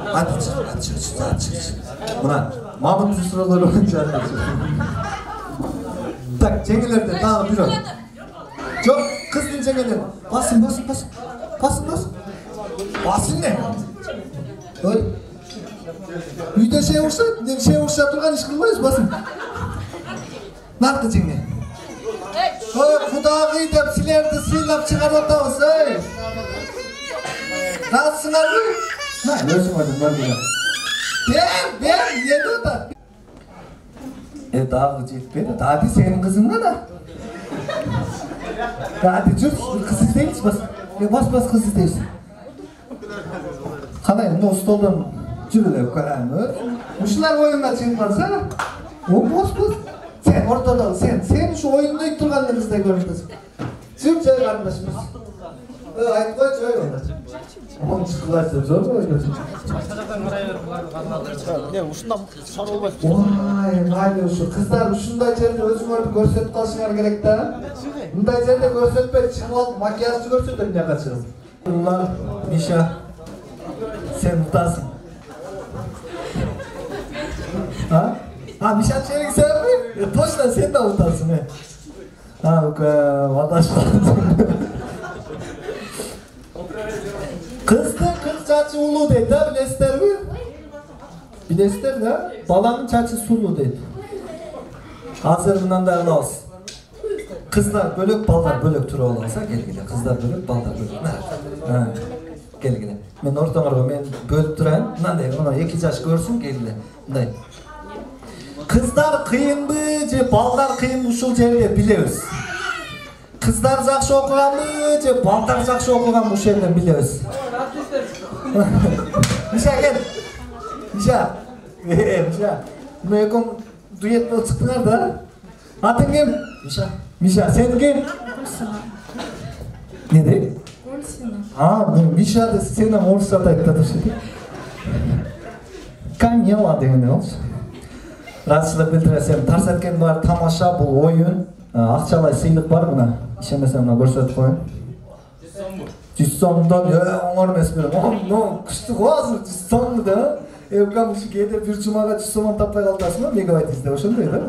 Hadi çık. Buna Mahmut sıraları olunca tak çengelerden tamam bir ol. Çok kızdın çengeler. Basın. Basın ne? Öyle. Uyda şey olsa durgan iş kılmayız basın. Narkı çenge. Xudoga deb sizlarni siylab chiqaryapmiz, ey. Nasılsınlar? Ne özüm var burada. Ber, yedi da. Daha gıcık Hadi senin kızın da. Hadi dur, kız isteyiz bas. Bas kız isteyiz. Kanayım, o stoldan cürülep karanı. Uşular oyunga çıkmasa, o bas. Sen ortada sen şu oyunda ilk turganlarınızda görüntüsün. Sürp çay kardeşimiz. Aytma çay oldu. Ama çıkılarsa zor mu oynuyorsun? Ne uşundan şar olmaz. Vay şu kızlar uşunday жерде өзүңөрдү көрсөтүп калышыңар керек да. Мындай жерде көрсөтпөй чыгып алып макияжды көрсөтөм эмне качырып. Улар Миша sen utасың. Миша çelik sen mi? Точно sen de utasın. Kızdın kız çaçı ulu dedi ha bilesizler mi? Bilesizler de balanın çaçı sulu dedi. Hazır bundan da ne olsun? Kızlar bölük ballar bölük türü olansa gel kızlar bölük ballar bölük. Gel. Men ortalarga men bölüp turayım. Mınday ona 2 yaş görsün gel. Mınday. Kızlar kıyınbı je ballar kıyınbı uşul жерде bilemiz. Kızlar жақсы оқығанбы же балдар жақсы оқығанбы ошол жерден билебиз. Миша кел. Миша. Мына экөөң дуэт болуп чыктыңар да. Атың ким? Миша, сен ким? Не дейт? Миша да сенен орусчада айтып атышты. Камила дегенде болчу. Разычылык билдиресем, Тарсеткен бар тамаша бул оюн. Акчалай сыйлык бар мына. İşemesem mına көрсөтүп коюн. 100 сомдон оңор эмес берем. Күчтүү го 100 сомду да. Эукам ушу кээде бир жумага 100 сомон таппай калдасың мегабайт изде ошондой да.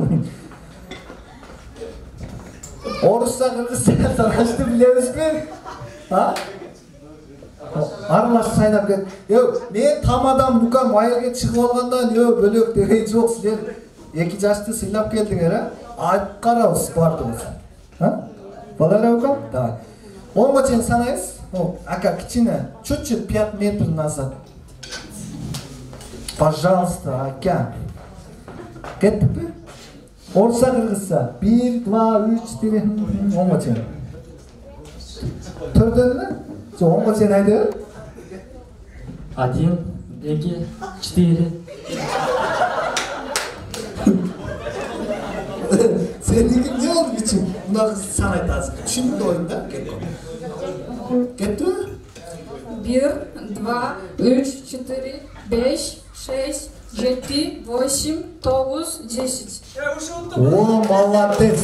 Орусча кыргызча сарашты билебизби? Аралашып сайнап кет. Мен тамадан букам айылга чыгып алгандан бөлөк деген жок. Силер 2 жашты сыйлап келдиңер, айтып карабыз бардыгыбыз. Балалар укам? Давай. Онго чейин санайбыз. Ака кичине, чуть-чуть 5 метр назад. Пожалуйста, ака. Кеттикпи? Орусча кыргызча. 1, 2, 3, 4. Онго чейин. Төрдөнбү? Жок, онго чейин айдайбы? 1, 2, 4. Sendeki ne oldu biçim? Buna kız sana aytasın. Şimdi de oyunda Kettu? 1, 2, 3, 4, 5, 6, 7, 8, 9, 10. O молодец.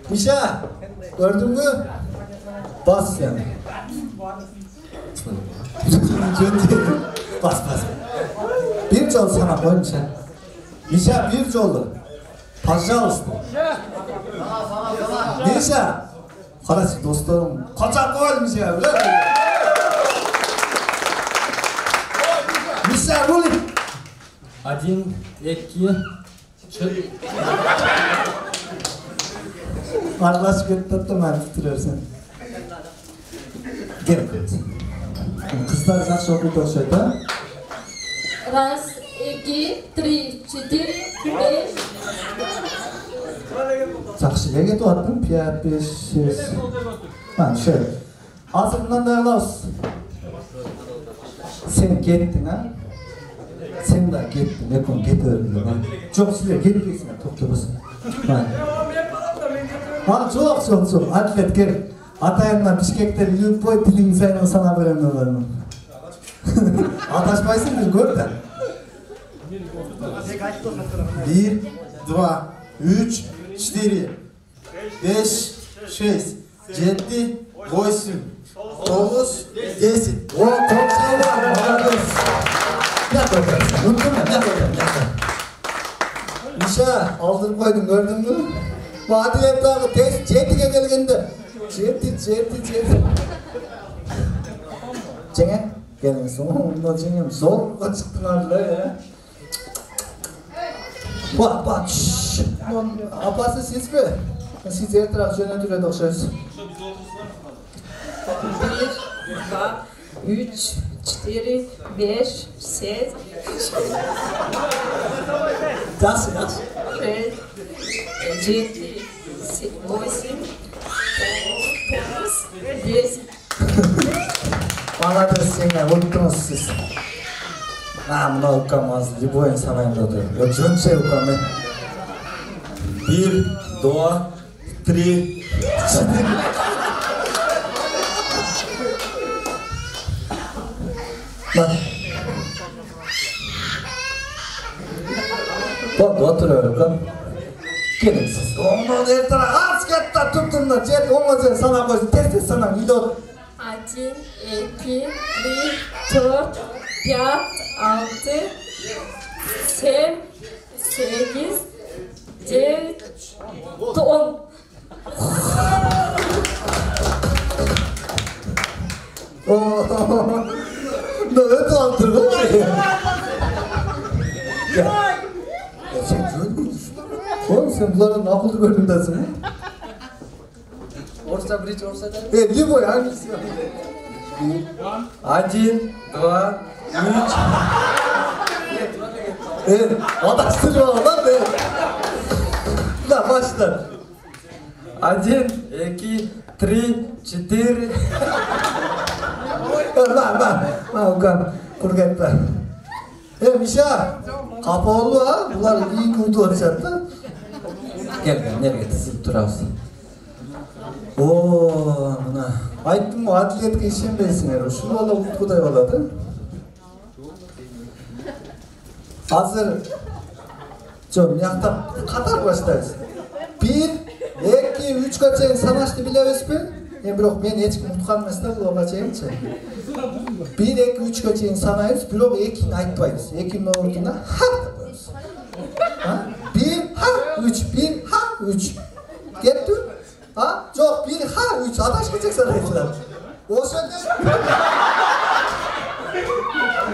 Mişa, gördün mü? Bas yani. Bas. Bir жол sana koymuş. Миша, bir жолы. Пожалуйста. Миша. Қарашы, достарым. Қочақ қой, Миша. Миша, рулит. 1, 2, 3. Аралашып кетіп тұрман тітірерсен. Келіп кет. Қыздар жақсы оқиды оқшайды, а? 1, 2, 3, 4, 5. Жақсы, не кетіп аттың? 5, 5, 6. Ше. Азыр мынандай алауыз. Сен кеттің, а? Сен да кеттің, екон кете өрілді. Жоқ, сіздер кетпейсіңдер, тоқтырбысың. Жоқ. Атлет кел. Атайымна Бишкекте любой тилиң сайын сана беремін олармын. Аташпайсың бір көрді. 1, 2, 3, 4, 5, 6, 7, 8, 9, 10. О, тоқсалар, молодец. Ят отырсың, ұттың мен, ят отырсың. Миша, алдырып қойдың, көрдің бі? Бұл атлеттағы тест 7-ге келгенде. 7. Жеңе, келіңіз, онда жеңем, зорға шықтың ардылай, ә? Бak, apası siz mi? Siz etraf yönetiyordu okşarız. 1, 2, 3, 4, 5, 6. Yaz. 7, 8, 10. Bana da seni unuttunuz siz. Namına ukamaz, любой insan ayında diyor. Yok, jönse ukamaz. 1, 2, 3, 4. Bak. Bak, oturuyor ukam. Gelin siz. Ondan ertara az katta tuttun da jet olmaz sana koysun. Test sana gidiyor. 1, 2, 3, 4, 5, 6, 7, 8, 9, 10. Ne öyle antırdı? Ya. Sen görmüyorsun. Oğlum sen bunların akıllı bölümündesin mi? Orta bridge orta da. Ne bu hangisi? 1, 2, 3. Adaştırma lan be. Lan başla. 1, 2, 3, 4. Lan ukan. Kurgetler. Misha. Kapalı ha. Bunlar iyi kurdu orçattı. Gel nereye tizip durasın. Oo, buna. Ayttım o atletke işenbeysiңер. Şunu ola utkuday oladı. Hazır. Çok yakta katar başlayız. 1, 2, 3'e çeyin sanaştı bilebez mi? Biroq men hech kim utqan emasda bularga cheyinchi. 1, 2, 3'e çeyin sanayız, biroq 2'ni aytmayız. 2'nin o'rnida ha deb qo'yamiz. 1, ha, 3, 1, ha, 3. Ketdi? Ha? Yo'q, 1, ha, 3. Adashmasak sanaydilar. O'shanda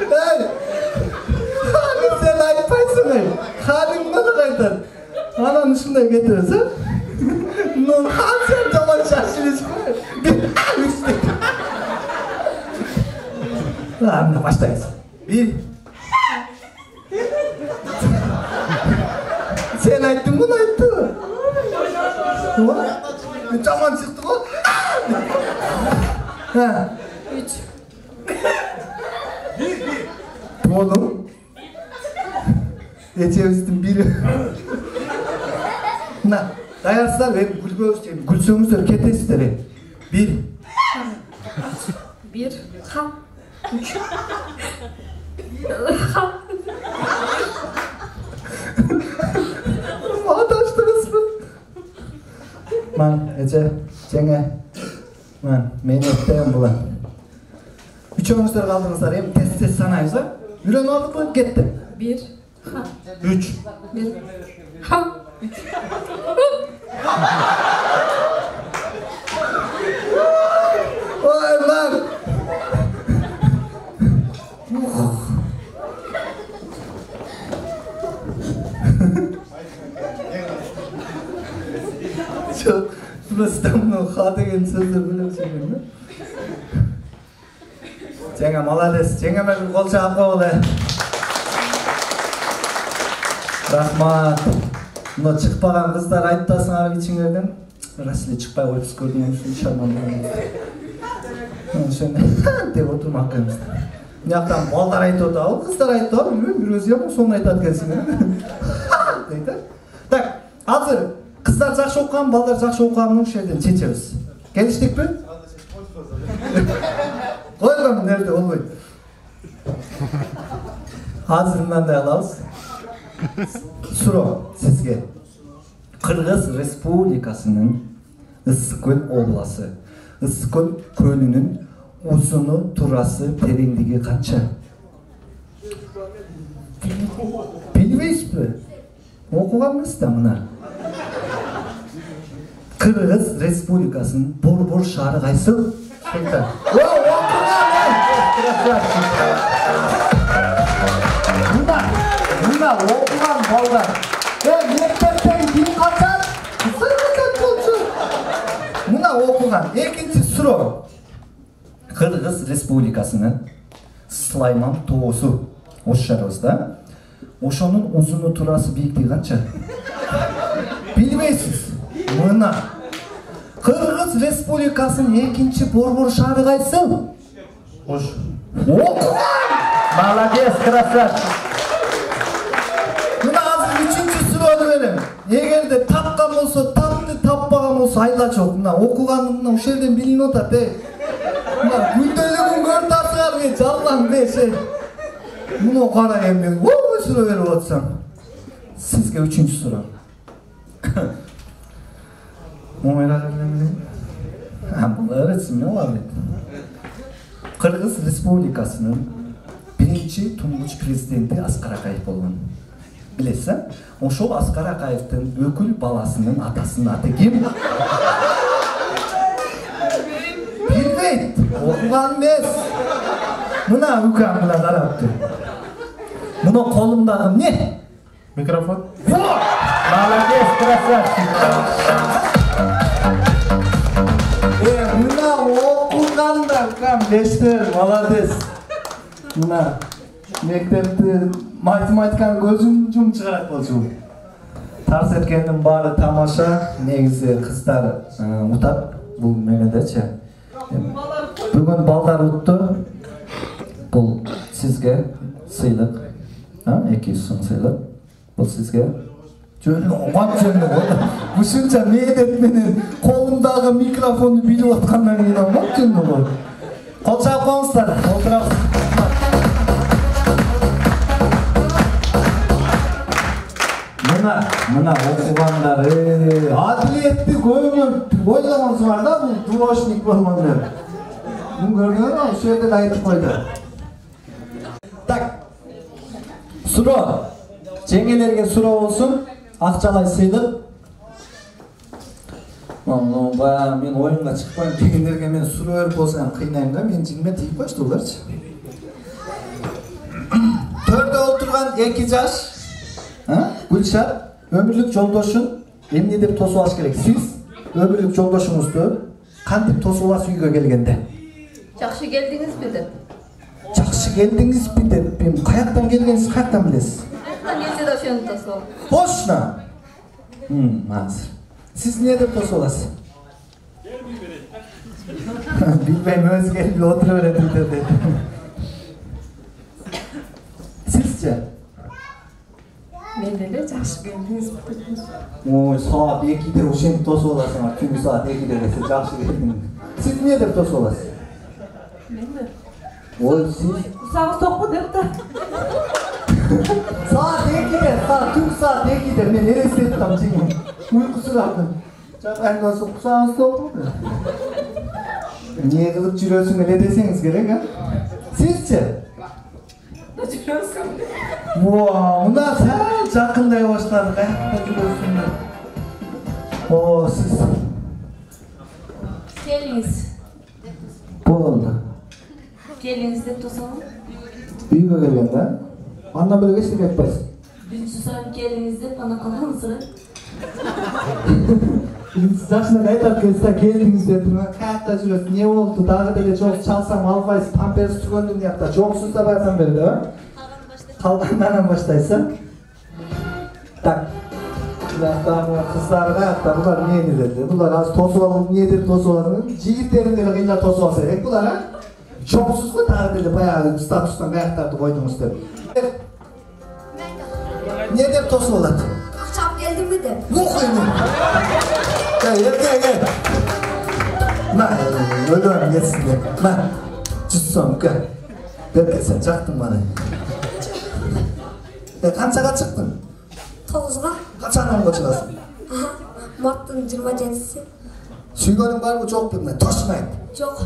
Hey! Sen aytpaysың. Haling nima aytar? Anani shunday getirasiz, ha? Non hansen jomon shashilish. Ana başlayız. 1. Sen ayttın bunu ayttı. Jomon chiqdi bu. Ha. 3. Oğlum. Echevizдің biri. Mına, dayarsızlar ve gülsöңүздөр кетесиздер. 1. 1, ha, 3. Ha. Adaştınız mı? Man, Ece, Cenge. Мен еттем булан. Üçüncüler kaldınızlar. Hem test sanayız ha. Üren aldık mı? Gitti. 1 ha 3 1 ha 3 Vay lan. Çok İstanbul'un xatıgen sözler bilen söyleyeyim mi? Cenga malades, cenga ben bir kol çağıp kovalı. Rahmat. Buna çıkpagan kızlar ayıptasın abi içinlerden. Rasile çıkpay koyup gördüm şunu şarmanlarını. Şöyle dep oturma hakkımızda. Mıyaktan balдар ayıtıyordu, o kızlar ayıtıyordu. Bilmiyorum, bir özü yapın, sonuna ayıtadı gelsin. Deydi. Tak, hazır. Kızlar жақсы оқыған, балдар жақсы оқығанның жерден шешеміз. Келіштік пе? Қойғанмын nerede olmayı. Hazır mынандай алабыз. Суроо сизге. Кыргыз Республикасынын Ысык-Көл обласы. Ысык-Көл көлүнүн узуну, турасы, тереңдиги канча? Билбейсизби? Окуганбыз да мына. Kırgız Respublikası'nın Borbor şahrı kaysı? Buna okugan ballar. Mektepten kim kaçar? Kısır kaçar bolçu. Buna okugan. Ekinci soru. Kırgız Respublikası'nın Slayman Toğusu. Oşşarızda. Oşonun uzunu turası büyüklüğü kança? Bilmeysiz. Мына Кыргыз Республикасынын экинчи борбор шаары кайсы? Ош. Окуган! Молодец, красавчик. Мына азыр үчүнчү суроону берем. Эгерде тапкан болсо тапты, таппаган болсо айла жок. Мына окуганын мына ушул жерден билинип атат, Мына күндөлүгүн көр тартыгар ме, жалган беше. Муну кара эми. Ой, суроо берип атсам. Сизге үчүнчү суроо. Bunu öğretsin ne olabilir? Kırgız Respublikası'nın birinci Tunguç prezidenti Askar Akayef olgan. Bilesen, oşo Askar Akayev'tin ökül balasının atasının adı kim? Bilmeyt, okugan mes. Buna ukan buna karaptı. Buna kolumdagı ne? Mikrofon. Молодец, красавчик. Мына окуганда кам бештер, молодец. Мына мектепти математиканы көзүм жум чыгарат болчу. Тарс эткендин баары тамаша, негизи кыздар утат бул мемедечи. Бүгүн балдар утту. Бул сизге сыйлык. 200 сом сыйлык. Бул сизге жөнү оңат жөнү. Ушунча мээдет менен колумдагы микрофонду билип аткандан кийин оңат жөнү го. Кол чаап коңуздар, отурабыз. Мына окугандары адилетти көңүл ойлогонсуз бар да, бул тубошник болгон деп. Мун көргөнү ошол жерде айтып койду. Так. Суроо. Жеңгелерге суроо болсун. Акчалай сыйлык. Мен оюнга чыкпайм дегендерге мен суроо берип болсам кыйнайм да, мен жиңиме тийип коюшту буларчы. Төрдө отурган 2 жаш Гүлшар өмүрлүк жолдошун эмне деп тосуп алыш керек? Сиз өмүрлүк жолдошуңузду кантип тосуп аласыз үйгө келгенде? Жакшы келдиңизби деп. Жакшы келдиңизби деп. Мен каяктан келгениңизди каяктан билесиз? Нерсе да ошону тосуп. Точно. Азыр. Сиз эмне деп тосуп аласыз? Билбейм, өзү келип отура берет интерде. Сизче? Мен деле жакшы келдиңиз. Ой, саат 2-де ошентип тосуп аласыңар. Түнкү саат 2-де келсе жакшы келдиң. Сиз эмне деп тосуп аласыз? Менби? Ой, сиз Сагыз токпу деп да. Saat 2'de, tüm saat 2'de men elestетtim жеңим. Uykusuz aldım. Çakayından sokusağınız oldu. Niye kılıp жүрөсүң эле десеңиз керек, ha? Sizce? Мына сәл жақындай баштады, қаяқта жүрөсүң? Siz. Geliniz. Болды. Geliniz деп тосамын. Үйгө келген да? Андан бөлек эчтеке айтпайсыз. Биринчи сурап келиңиз деп ана каламыз ра. Жашынан айтат келсе келдиңиз дедим, каякта жүрөсүң, не болду? Дагы деле жок, чалсам албайсыз, памперс түгөндүм жакта. Жоксуз да барсам берди, а? Калгандан баштайсың. Так. Кыздарга булар эмне деди? Булар азыр тосуп алып, эмне деп тосуп алат? Жигиттерин деле кыйнап тосуп алса керек булар, а? Чоңсуз го дагы деле баягы статустан каяктарды койдуңуз деп. Эмне деп тосуп алат? Акчап келдимби деп. Нухуйну. Кел. Ма, өлөм кетсин деп. Ма, 100 сом ка. Берке сен жактың мана. Канчага чыктың? 9-га. Качан онго чыгасың? Марттын 27-си. Сүйгөнүң барбы жокпу? Точно айт. Жок.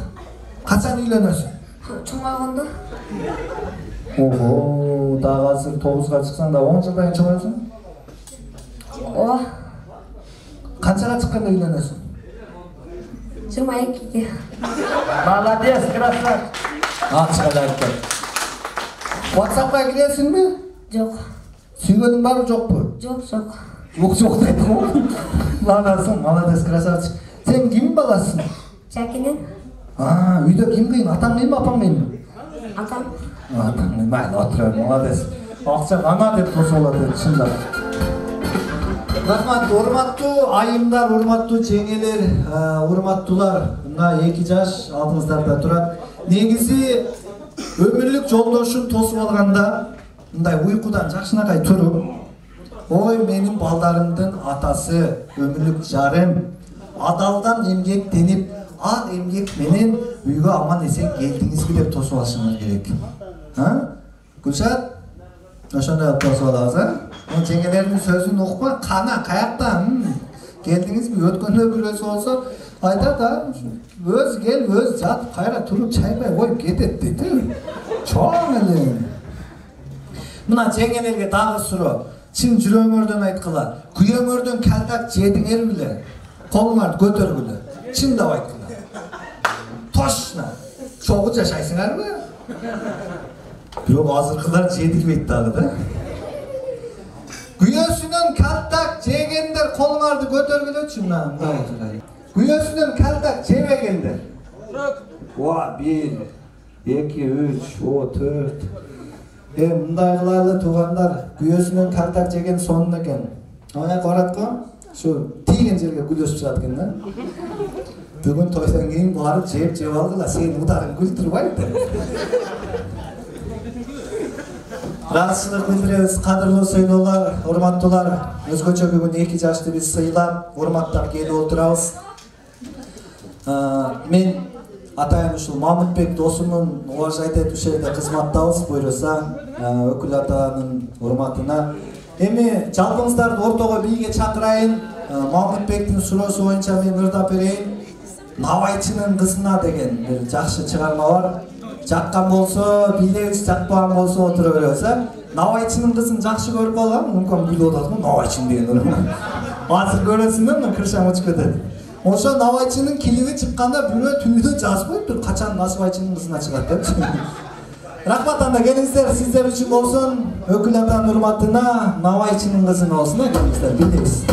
Качан үйлөнөсүң? Чоңойгондо. Ого, дагы азыр 9-га чыксаң да 10 жылдан кийин чоңойсуң? Ооба. Канчага чыкканда үйлөнөсүң? 22-ге. Молодец, красавчик. Ачык айтты. WhatsApp'ка киресиңби? Жок. Сүйгөнүң барбы жокпу? Жок. Жок дейт го. Молодец, молодец, красавчик. Сен ким баласың? Жакенен. Үйдө ким кыйын? Атаң кыйынбы, апаң кыйынбы? Атам. Атаң кыйын. Майли отур, молодец. Акчаң ана деп тосуп алат эди, чындап. Рахмат, урматтуу айымдар, урматтуу жеңелер, урматтуулар. Мына 2 жаш алдыңыздарда турат. Негизи өмүрлүк жолдошун тосуп алганда мындай уйкудан жакшынакай туруп, ой менин балдарымдын атасы, өмүрлүк жарым, адалдан эмгектенип, ал эмгек менен үйгө аман эсен келдиңизби деп тосуп алышыңыз керек. Гүлшат? Ошондой алып тосуп алабыз, а? Жеңелердин сөзүн укпа, кана, каякта? Келдиңизби? Өткөндө бирөөсү болсо айтат, өз кел, өз жат, кайра туруп чайбай коюп кетет дейт. Чоң эле. Мына жеңелерге дагы суроо. Чын жүрөңөрдөн айткыла. Күйөөңөрдөн калдак жедиңер беле? Колуңарды көтөргүлө. Чындап айткыла. Точно. Чогуу жашайсыңарбы? Бирок азыркылар жедирбейт дагы да. Күйөөсүнөн калдак жегендер колуңарды көтөргүлөчү мына. Күйөөсүнөн калдак жебегендер. 1, 2, 3, 4. Мындай кылайлы туугандар, күйөөсүнөн калдак жеген сонун экен. Ана каратко, ушу тийген жерге күлөшүп жатат экен да. Бүгүн тойдон кийин барып жеп алгыла, сени ударың күлтүрбайт деп. Ыраазычылык билдиребиз, кадырлуу сыйынуулар, урматтуулар. Өзгөчө бүгүн 2 жашты биз сыйлап, урматтап келип отурабыз. Мен атайын ушул Мамытбек досумун уважать этип ушерде кызматтабыз, буйруса, өкүл атанын урматына. Эми жалпыңыздарды ортого бийге чакырайын. Мамытбектин суроосу боюнча мен ырдап берейин. Навайчынын кызына деген бир жакшы чыгарма бар. Жаккан болсо бийлебиз, жакпаган болсо отура беребиз, а? Навайчынын кызын жакшы көрүп алган, мүмкүн билип атат, Навайчын деген. Азыр көрөсүңөр, мына кыршаң учуп кетет. Ошо Навайчынын клиби чыкканда бирөө түнүдө жазып коюптур, качан Насыбайчынын кызына чыгат деп. Рахмат, анда келиңиздер, сиздер үчүн болсун, өкүл атанын урматына Навайчынын кызын болсун, келиңиздер, билебиз.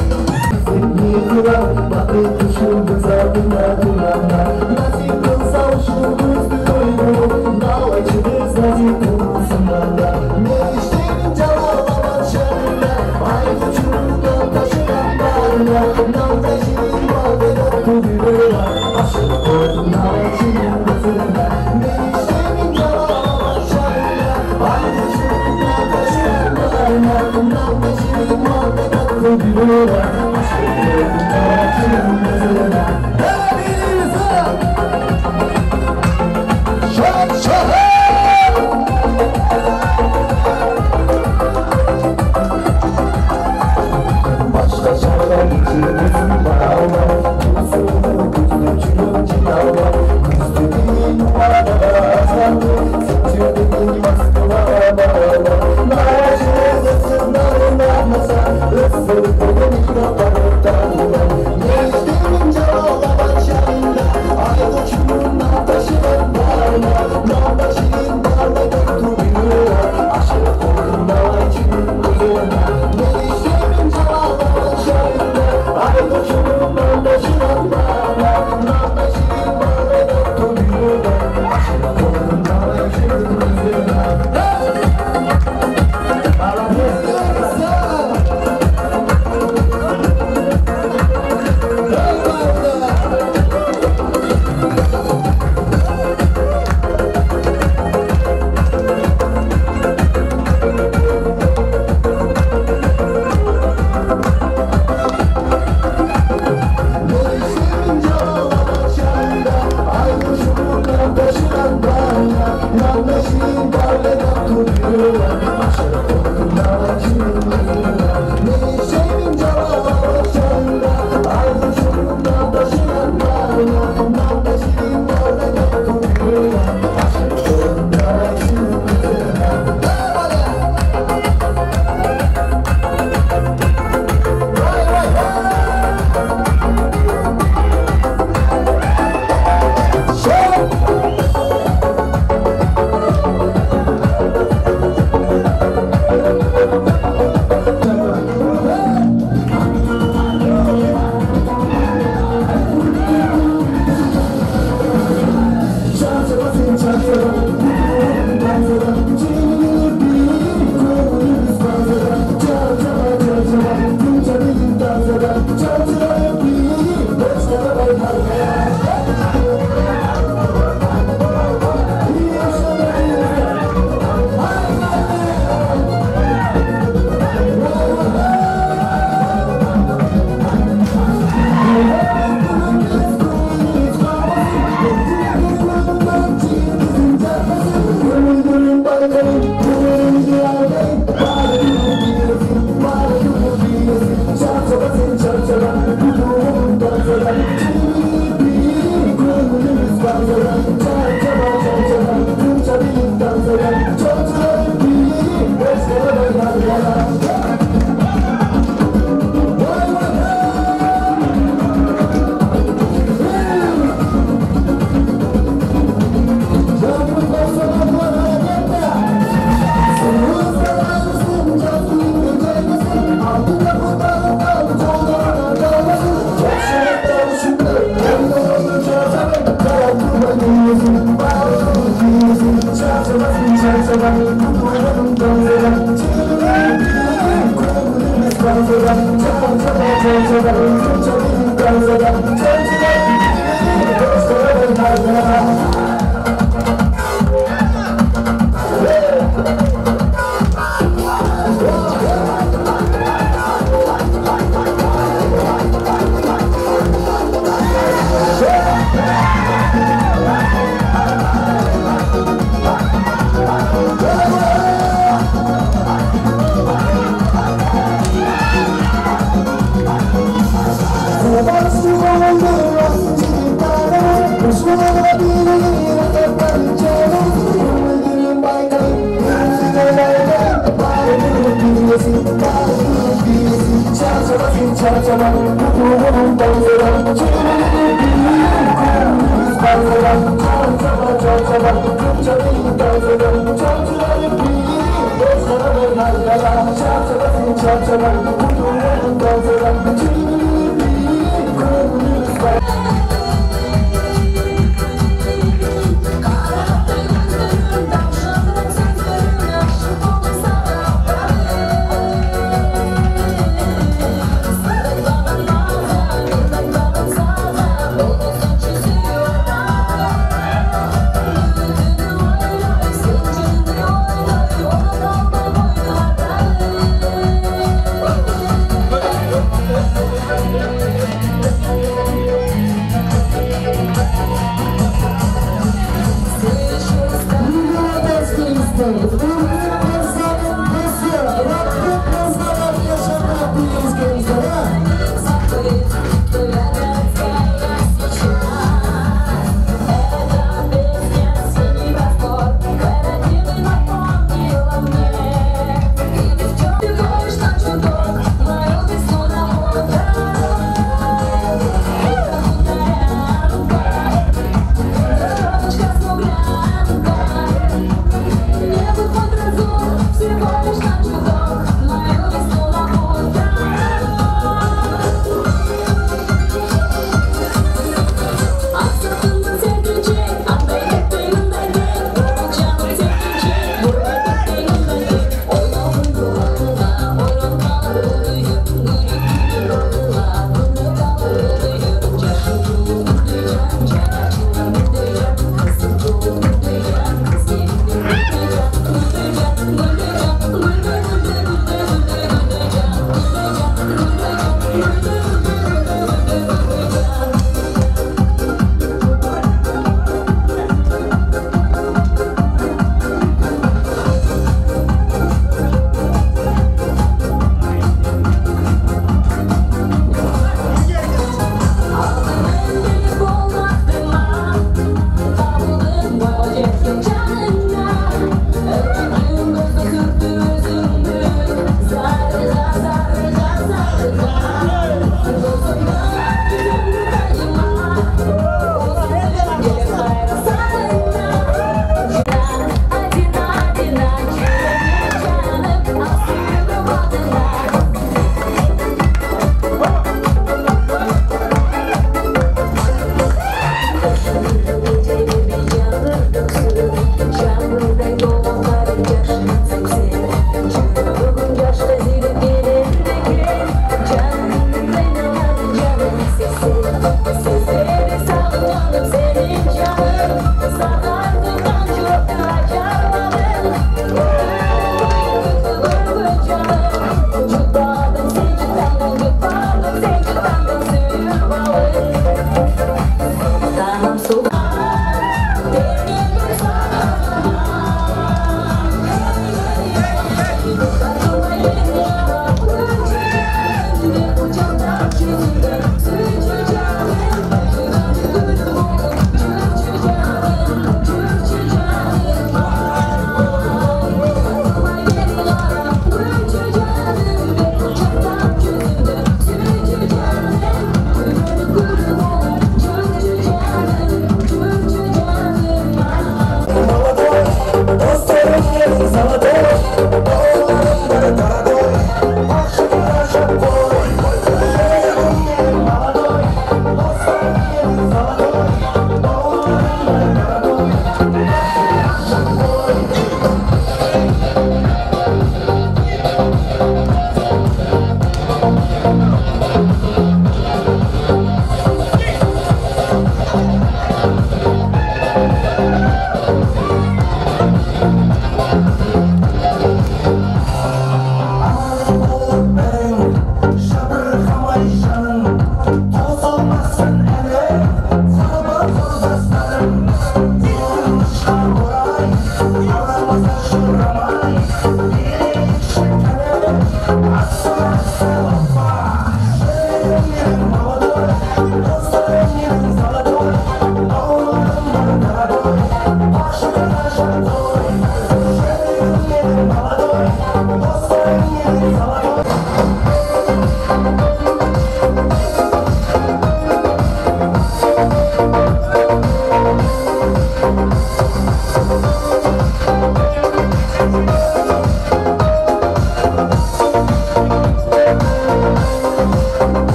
Mascara,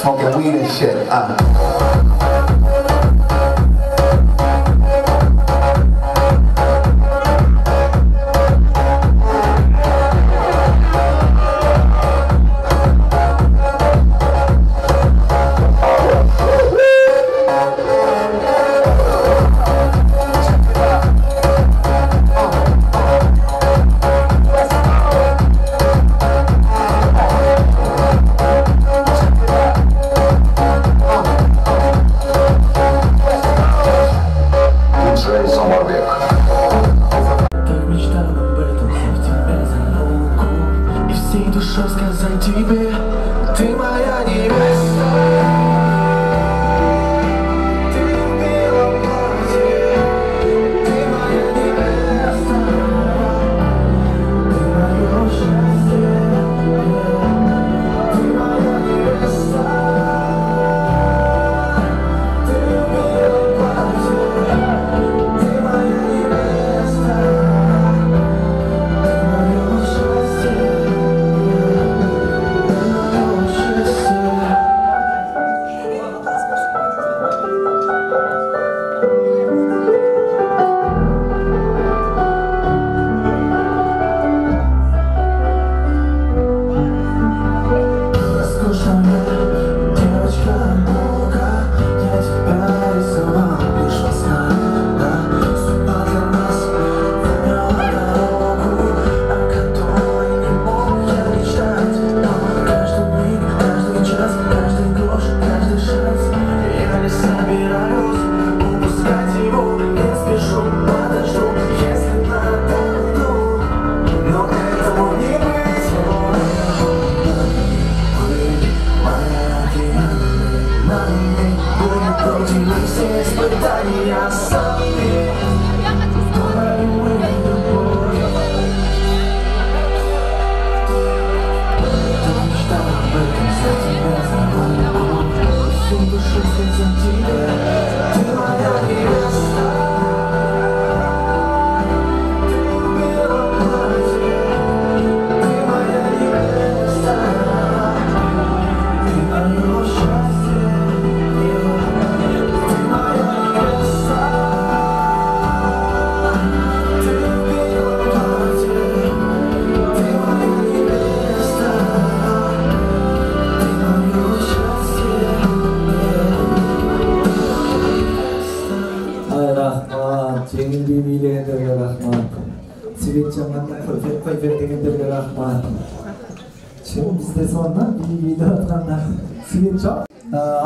smoking weed and shit.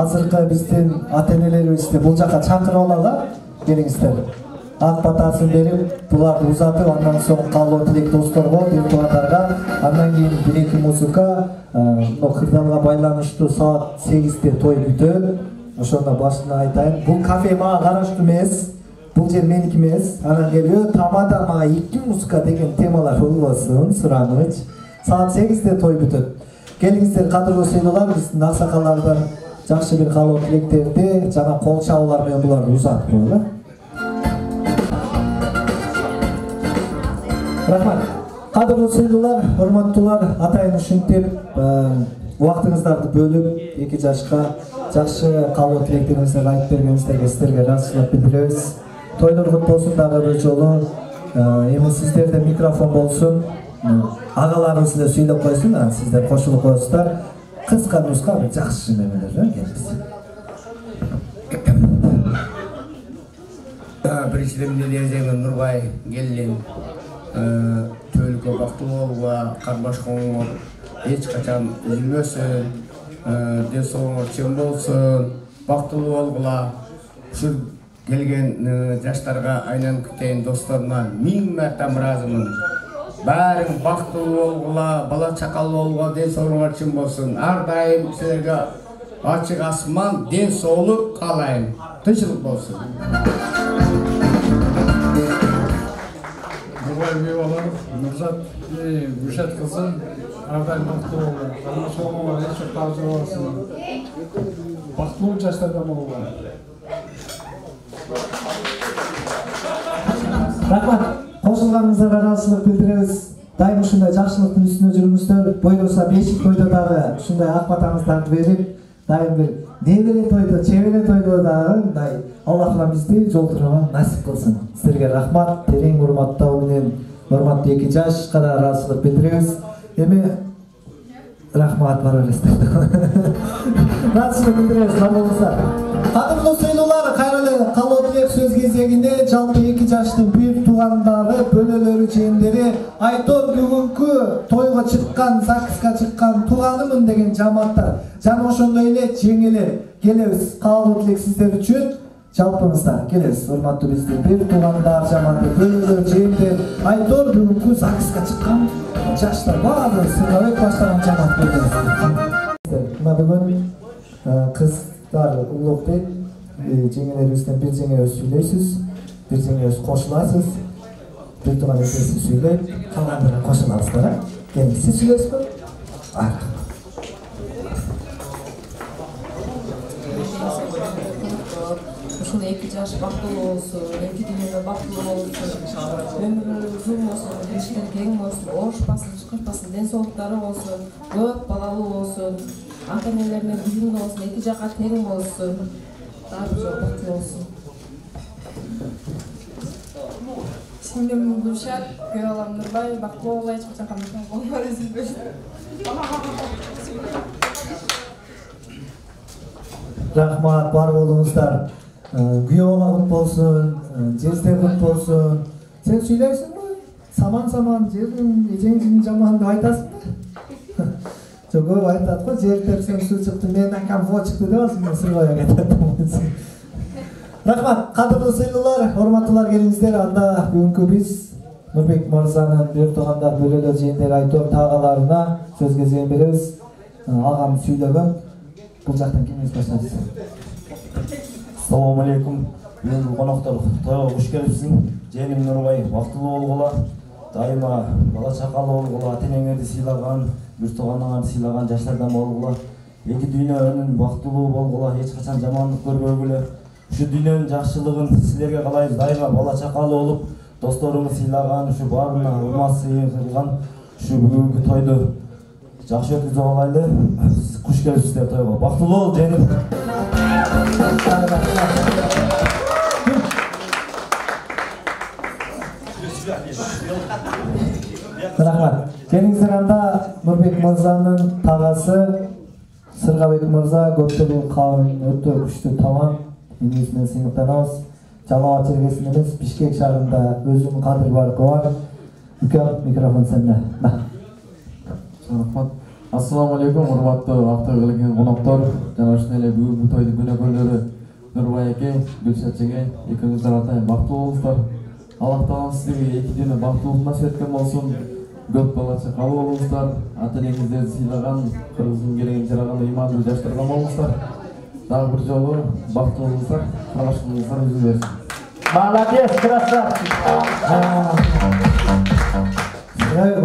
Азыркы биздин ата-энелерибизди бул жака чакырып алалы, келиңиздер. Ак батасын берип, буларды узатып, андан соң калуу тилек досторго, депутаттарга, андан кийин бир-эки музыка, кырдаалга байланыштуу саат 8-те той бүтөт. Ошондо башына айтайын, бул кафе мага караштуу эмес, бул жер меники эмес. Анан келип, тамада мага 2 музыка деген темалар болбосун, сураныч. Саат 8-те той бүтөт. Келиңиздер, кадырлуу сыйлуулар, биздин аксакалдардан жакшы бир калуу тилектерди жана кол чабуулар менен буларды узатып коелу. Рахмат. Кадырлуу сыйлуулар, урматтуулар, атайын ушинтип убактыңыздарды бөлүп 2 жашка жакшы калуу тилектериңизди айтып бергениңиздерге сиздерге ыраазычылык билдиребиз. Тойлор кут болсун дагы бир жолу. Эми сиздерде микрофон болсун. Агаларыбыз эле сүйлөп койсун, сиздер кошулуп коесуздар. Кыска нуска бир жакшы немелер келиңиз. Біріншіден Нелерден Нұрбай келін төлікө бақтылы болуға, қарбашқоңыр ешқачан үзілмесін, денсаулығыңыз чың болсын, бақтылы болуға. Şu келген жаштарға айнан күтейін достарына 1000 мәртем разымын. Бәрің бақтылы болуға, бала чақалы болуға, денсаулығыңыз чың болсын. Ардайым сіздерге açık asman, денсаулық қалайын. Тыншылық болсын. Нұрбай Бейбаларов, Нұрзат Гүлшат қылсын, ардайым бақтылы болуға, қармашылығыма ешір қалжыр болсын. Бақтылы жастардан болуға. Рахмат, қосылғаныңызға разылық білдіріңіз. Дайым ушундай жакшылыктын үстүнө жүрүңүздөр. Бойлоса бешик тойдо дагы ушундай ак батаңыздарды берип, дайым бир небере тойдо, чебере тойдо дагы мындай Алла таала бизди жолтурууга насип кылсын. Силерге рахмат, терең урматтоо менен урматтуу 2 жашка да ыраазычылык билдиребиз. Эми рахмат бара бересиздер. Ыраазычылык билдиребиз, кабылыңыздар. Кадырлуу сыйлуулар, кайра эле калоо тилек сөз кезегинде жалпы 2 жаштын бир туугандары, бөлөлөрү, жээндери Айтор бүгүнкү тойго чыккан, ЗАГСка чыккан тууганымын деген жамааттар жана ошондой эле жеңелер келебиз. Каалоо тилек сиздер үчүн жалпыңыздар келебиз. Урматтуу биздин бир туугандар, жамааты, бөлөлөр, жээндер, Айтор бүгүнкү ЗАГСка чыккан жаштар баары сыргабек баштаган жамаат келебиз. Мына бүгүн кыздар улук дейт, жеңелерибизден бир жеңебиз сүйлөйсүз, бир жеңебиз кошуласыз, бир тууган экөөсү сүйлөйт, калгандары кошуласыздар. Келиңиз, сиз сүйлөйсүзбү? Ушул 2 жаш бактылуу болсун, 2 дүйнөдө бактылуу болсун, өмүрү узун болсун, иштери кең болсун, оорушпасын, чыкырпасын, ден соолуктары болсун, көп балалуу болсун, ата-энелерине бүгүнгү болсун, 2 жака тең болсун, дагы жок бактылуу болсун. Сиңдим Гүлшат, күйөө балам Нурбай, бактылуу болгула, эч качан кандай колуңар үзүлбөсүн. Рахмат, бар болуңуздар. Күйөө бала болсун, жездер болсун. Сен сүйлөйсүңбү? Саман-саман, жердин, эжең жаман деп айтасыңбы? Жок, көп айтат го, жер тепсең суу чыкты, менин акам фо чыкты деп алсың, мен сыргая кетет. Рахмат, кадырлуу сыйлуулар, урматтуулар келиңиздер. Анда бүгүнкү биз Нурбек мырзанын бир туугандар, бөлөлөр, жээндер, Айтор таагаларына сөз кезегин беребиз. Агам сүйлөгөн. Бул жактан кимиңиз баштайсыз? Assalamu alaikum. Бүгүнкү коноктор тойго куш келипсиң. Жеңим Нурбай бактылуу болгула, дайыма бала чакалуу болгула, ата-энеңерди сыйлаган, бир тууганыңарды сыйлаган жаштардан болгула. 2 дүйнөнүн бактылуу болгула, эч качан жамандык көрбөгүлө. Ушу дүйнөнүн жакшылыгын силерге каалайбыз. Дайыма бала чакалуу болуп, досторуңду сыйлаган, ушу баарына урмат сыйын кылган, ушу бүгүнкү тойду жакшы өткүзүп алайлы. Куш келипсиздер тойго. Бактылуу бол, жеңим. Рахмат. Келиңиздер, анда Нурбек мырзанын тагасы Сыргабек мырза көптөгөн калын өтө күчтүү табан инибиз менен сыймыктанабыз. Жалал Чергесин эмес, Бишкек шаарында өзүнүн кадыр баркы бар. Үкөм, микрофон сенде. Рахмат. Ассаламу алейкум, урматтуу Актойго келген коноктор, жана ошондой эле бүгүнкү тойдун күнөөкөрлөрү Нурбай эке, Гүлшат эже, экөөңүздөр атайын бактылуу болуңуздар. Аллах таалам сиздерге 2 дүйнө бактылуулук насип эткен болсун. Көп бала чакалуу болуңуздар, ата-энеңиздерди сыйлаган, кыргыздын келегин жараган ыймандуу жаштардан болуңуздар. Дагы бир жолу бактылуу болуңуздар, калашыңыздар үзүлө берсин. Молодец, красавчик.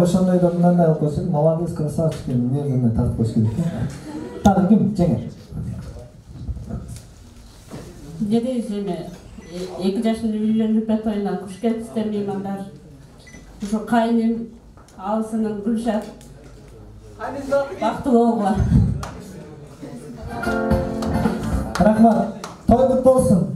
Ошондой да мындай алып койсоң, молодец, красавчик, эмне тартып коюш керек. Дагы ким жеңет? Не дейсиз эми? 2 жаштын үйлөнүп тойуна куш келипсиздер меймандар. Ушу кайным алсынын Гүлшат бактылуу болгула. Рахмат. Той кут болсун.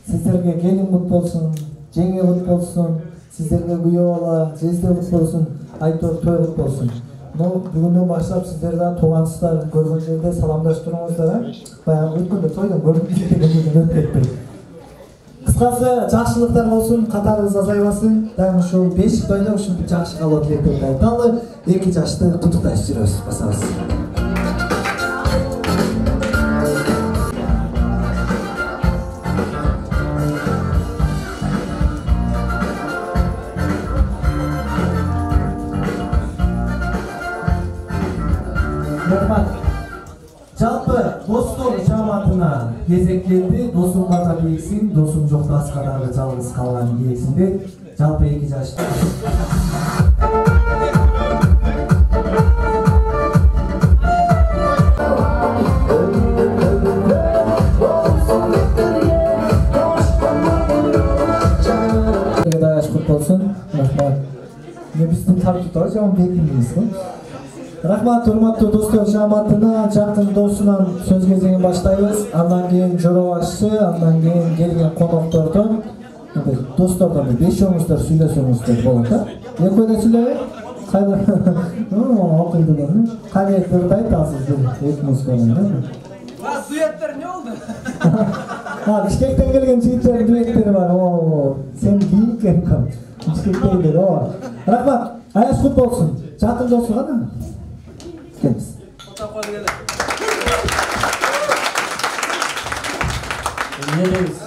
Сиздерге келин кут болсун, жеңе кут болсун, сиздерге күйөө бала, жезде кут болсун, Айтор той кут болсун. Бүгүндөн баштап сиздер да туугансыздар, көргөн жерде саламдашып туруңуздар. Баягы өткөндө тойдон көрдүк деген өтүп кетти. Кыскасы жакшылыктар болсун, катарыбыз азайбасын. Дайым ушул 5 тойдо ушинтип жакшы калуу тилектерди айталы. 2 жашты куттукташып жүрөбүз. Басабыз. Жалпы достор жамаатына кезек келди. Досуң барда биексиң, досуң жокто аскадагы жалгыз калган кийексиңдер. Жалпы 2 жашты. Дайыш кут болсун. Рахмат. Не биздин тартып жаман бекиңиз го. Рахмат, урматтуу достор, жамаатына жакын досунан сөз кезегин баштайбыз. Андан кийин жора башчы, андан кийин келген коноктордон, достордон 5-оңуздар сүйлөсөңүздөр болот да. Экөөдө сүйлөбөй. Кайда? Окуйду да. Кане төрдү айтасыз бир эки музыканы да. Дуэттер не oldu? Бишкектен келген жигиттердин дуэттери бар. Сен кийинкен кам. Бишкектейлер, Рахмат, аяш кут болсун. Жакын досу гана. Келиңиз. Эмнедебиз?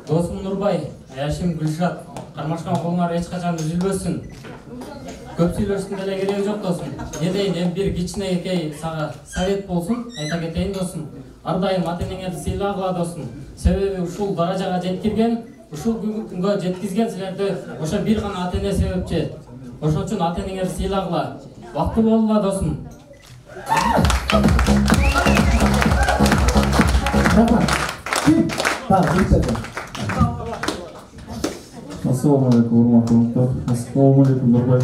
Досум Нурбай, Аяшим Гүлшат, кармашкан колуңар эч качан үзүлбөсүн. Көп сүйлөштүн деле кереги жок досум. Не дейин, бир кичинекей сага совет болсун, айта кетейин досум. Ар дайым ата-энеңерди сыйлагыла досум. Себеби ушул даражага жеткирген, ушул күнгө жеткизген силерди ошо бир гана ата-эне себепчи. Ошон үчүн ата-энеңерди сыйлагыла. Бактылуу болула досум. Ассалаумалейкум, урматтуулуктар. Ассалаумалейкум, Нурбай.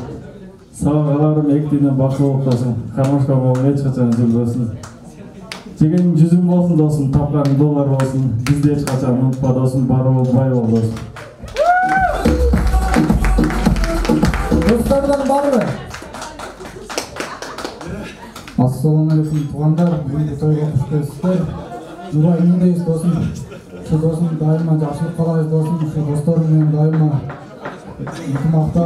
Сага каларым эктиден бактылуу досум. Кармашкан болуң эч качан үзүлбөсүн. Жеген жүзүң болсун досум, тапканың доллар болсун. Бизди эч качан унутпа досум, бары бол, бай бол досум. Достордон барбы? Ассалаумалейкум, туугандар. Бүгүнкү тойго куш келипсиздер. Нурбай, эмнедейсиз досум? Ушу досум дайыма жакшылык каалайбыз досум. Ушу досторум менен дайыма ынтымакта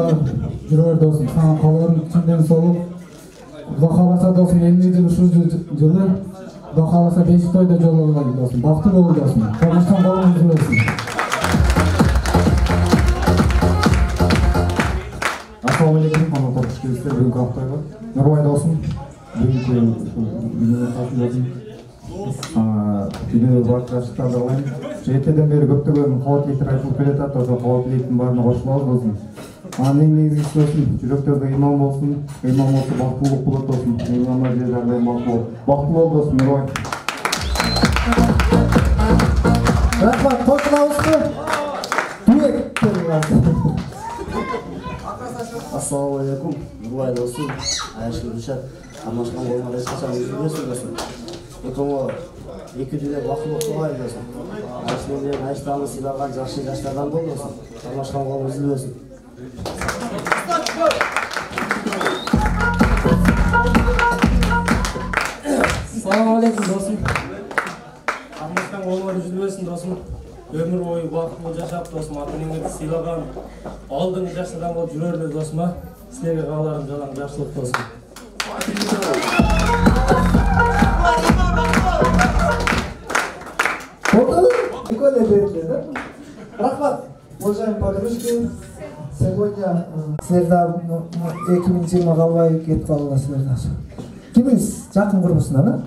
жүрөр досум. Сага кааларым чынден солуп. Кудай кааласа досум, эмнеdir ушул жылы Кудай кааласа 5 тойдо жолугула досум. Бактылуу бол досум. Кармашкан колуңуз үзүлбөсүн. Ассалаумалейкум, коноктор, куш келипсиздер. Бүгүнкү аптайга Нурбай досум, бүгүнкү үйүнө катышып Günü barkadaşlıklar alayım. Erteden beri köptөгөн кабаттылыктар айтылып келатат. Ошо кабаттылыктын баарына кошулабыз досум. Анын эң негизгиси досум, жүрөктөрдө иман болсун. Иман болсо бактылуулук болот досум. Иманга же жардайым бактылуу. Бактылуу бол досум, Нурбай. Рахмат, кошулабызбы? Ассалаумалейкум, Нурбай досум, Аяшим Гүлшат, кармашкан колуңар эч качан үзүлбөсүн досум. Экөөңө эки дүнө бактылуу кылайын досум. Аяшым менен Айштаны сыйлаган жакшы жаштардан бол досум. Кармашкан колуң үзүлбөсүн. Assalamu alaikum досум. Кармашкан колуңар үзүлбөсүн досум. Өмүр бою бактылуу жашап досум, ата-энеңерди сыйлаган алдыңкы жаштардан болуп жүрөрлөр досум. Силерге кааларым жалаң жакшылык досум. Рахмат, уважаемые подружки. Сегодня силерда 2020 калбай кетип калдыңар силерда. Кимиңиз жакын курбусунан, а?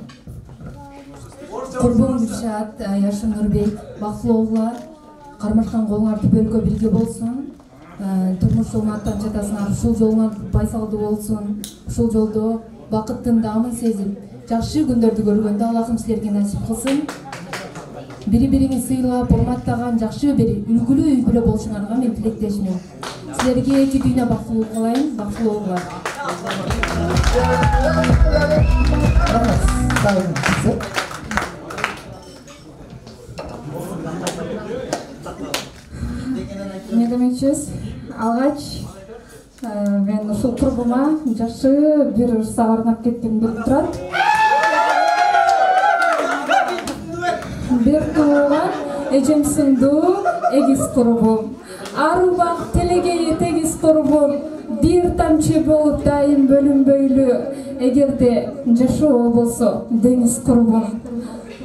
Курбум Гүлшат, Аяшим Нурбек, бактылуу болуңар, кармашкан колуңар түбөлгө бирге болсун. Турмуш жолуна аттанып жатасыңар, ушул жолуңар байсалдуу болсун. Ушул жолдо бакыттын даамын сезип, жакшы күндөрдү көргөндө Аллахым силерге насип кылсын. Бири-бириңи сыйлап, урматтаган жакшы бир үлгүлүү үй бүлө болушуңарга мен тилектешмин. Силерге эки дүйнө бактылуу кылайын, бактылуу болуңар. Не демекчиз? Алгач мен ушул курбума жакшы бир ырса арнап кеткенин билип турат. Бир тууган эжем сындуу эгиз курбум. Арубак телегейи тегиз курбум. Бир тамчы болуп дайым бөлүнбөйлү. Эгерде жашоо болсо деңиз курбум.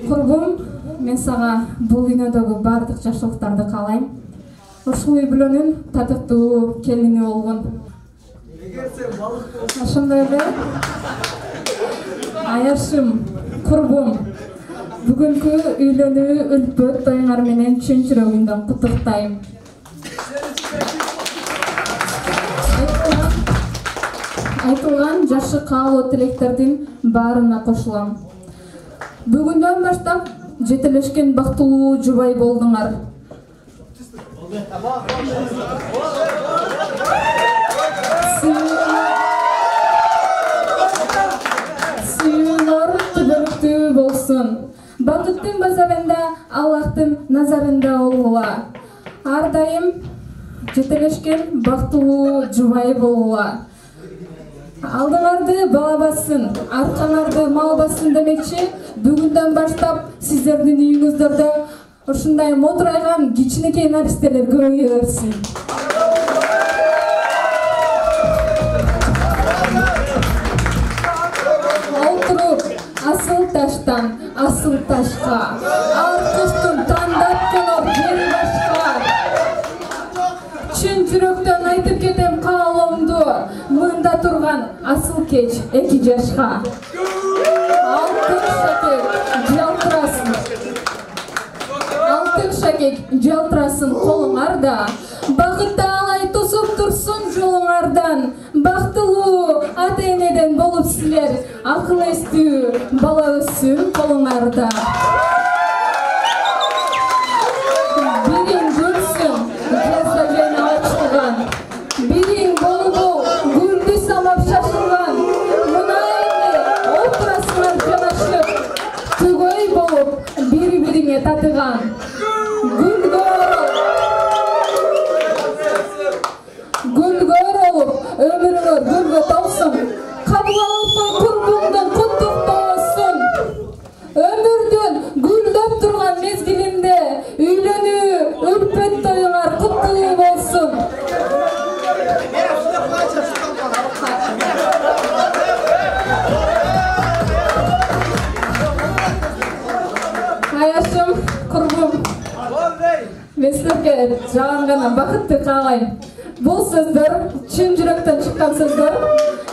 Курбум, мен сага бул дүйнөдөгү баардык жакшылыктарды каалайм. Ушул үй бүлөнүн татыктуу келини болгон. Ошондой эле Аяшым, курбум, бүгүнкү үйлөнүү үлпөт тоюңар менен чын жүрөгүмдөн куттуктайм. Айтылган жакшы каалоо тилектердин баарына кошулам. Бүгүндөн баштап жетелешкен бактылуу жубай болдуңар. болсун. Бакыттын базарында, Аллахтын назарында болгула. Ар дайым жетелешкен бактылуу жубай болгула. Алдыңарды бала бассын, аркаңарды мал бассын демекчи, бүгүндөн баштап сиздердин үйүңүздөрдө ушундай модурайган кичинекей наристелер көбөйө берсин. Олтуруп асыл таштан асыл ташка, ар куштун тандап конор жери башка. Чын жүрөктөн айтып кетем каалоомду, мында турган асыл кеч 2 жашка. Алтын шакек жалтырасын. Алтын шакек жалтырасын колуңарда. Бакытты алай тосуп турсун жолуңардан. Бактылуу ата-энеден болуп силер, акыл эстүү бала өссүн колуңарда. Бириң көрсүн жазда жана ачылган. Бириң болубу гүлдү самап шашылган. Мына эми отурасыңар жанашып, түгөй болуп бири-бириңе татыган. Гүлгөр олуп, өмүрүңөр гүлгө толсун. Кабыл алыпкан курбуңдун куттуктоосун. Өмүрдүн гүлдөп турган мезгилинде үйлөнүү, үлпөт тоюңар куттулуу болсун. Аяшым, курбум, мен силерге жаган гана бакытты каалайм. Бул сөздөр чын жүрөктөн чыккан сөздөр.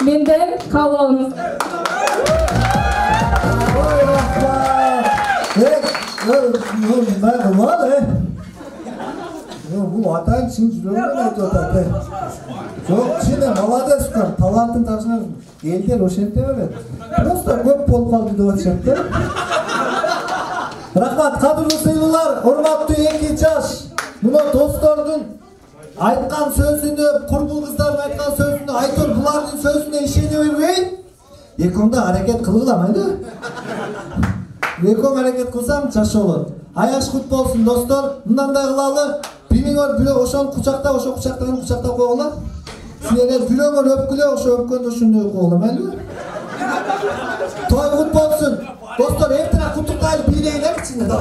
Менден кабыл алыңыз. Бул атаң чын жүрөгүнөн айтып атат. Жок, чын молодец көр, талантын ташына элдер ошенте берет. Просто көп болуп калды деп атышат да. Рахмат, кадырлуу сыйлуулар, урматтуу 2 жаш. Мына достордун айткан сөзүнө, курбул кыздардын айткан сөзүнө, айтор булардын сөзүнө ишене бербейин. Экөөмдө аракет кылгыла, майлы? Экөөм аракет кылсам жакшы болот. Аяш кут болсун, достор. Мындандай кылалы. Бириңөр бирөө ошону кучактап, ошо кучактаган кучактап койгула. Силер бирөөңөр өпкүлө, ошо өпкөндө ушундай койгула, майлы? Той кут болсун. Достор, эртең куттуктайлы бийлейли кичине да.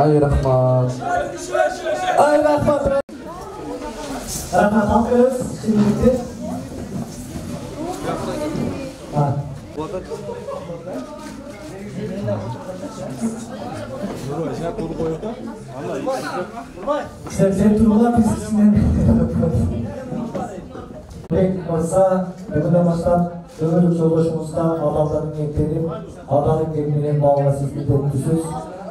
Ay Rahman. Ay Rahman. Rahman alkış. Şimdi Sen turgular bizsinden. Olsa bugünden başlap ömürlük yoldaşımızda adamların niyetleri, adamın gelminin bağına siz bildirmişsiniz.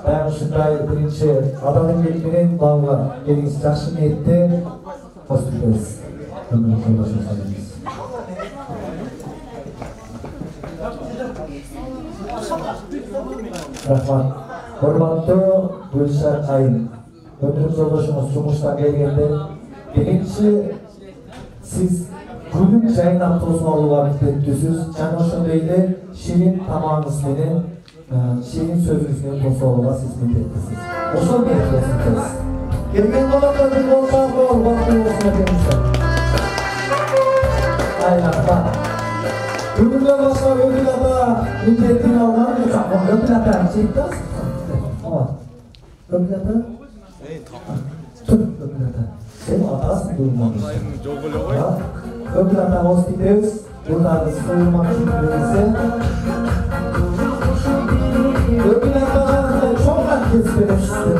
Ben şunday birinci adamın gelminin bağına geliniz yaxşı niyetli hoş geldiniz. Ömürlük yoldaşımızda geliniz. Рахмат. Урматтуу Гүлшат Айым, өмүр жолдошуңуз жумуштан келгенде биринчи сиз күнүн жайнап тосуп алууга милдеттүүсүз. Жана ошондой эле ширин тамагыңыз менен, ширин сөзүңүз менен тосуп алууга сиз милдеттүүсүз. Ошол менен тосуңуз. Келген коноктордун колдон бактылуу болсун экенсиз. Рахмат. Бүгүндөн баштап Өкүл ата милдетин алган. Өкүл ата чейттас. Өкүл ата. Тур Өкүл ата. Сен атасың бүгүн. Өкүл ата оз кетебиз. Бурларды сыйырмакчы берсе. Өкүл атага чоңган кесип бересиздер.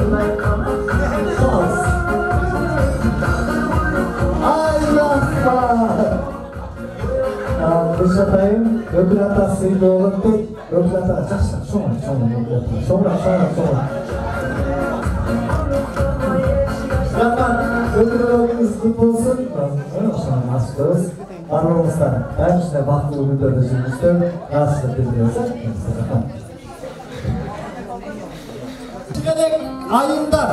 Ай рахмат. Гүлшат Айым, Өкүл ата сыйды болот дейт. Өкүл ата жакшы, шоңган Рахмат, өкүлүгүңүз кут болсун. Ошону ачтыбыз. Барлыгыңыздар бәрібізде бактылуу күндөрдө жүрүңүздөр. Разычылык билдиребиз. Керек айымдар.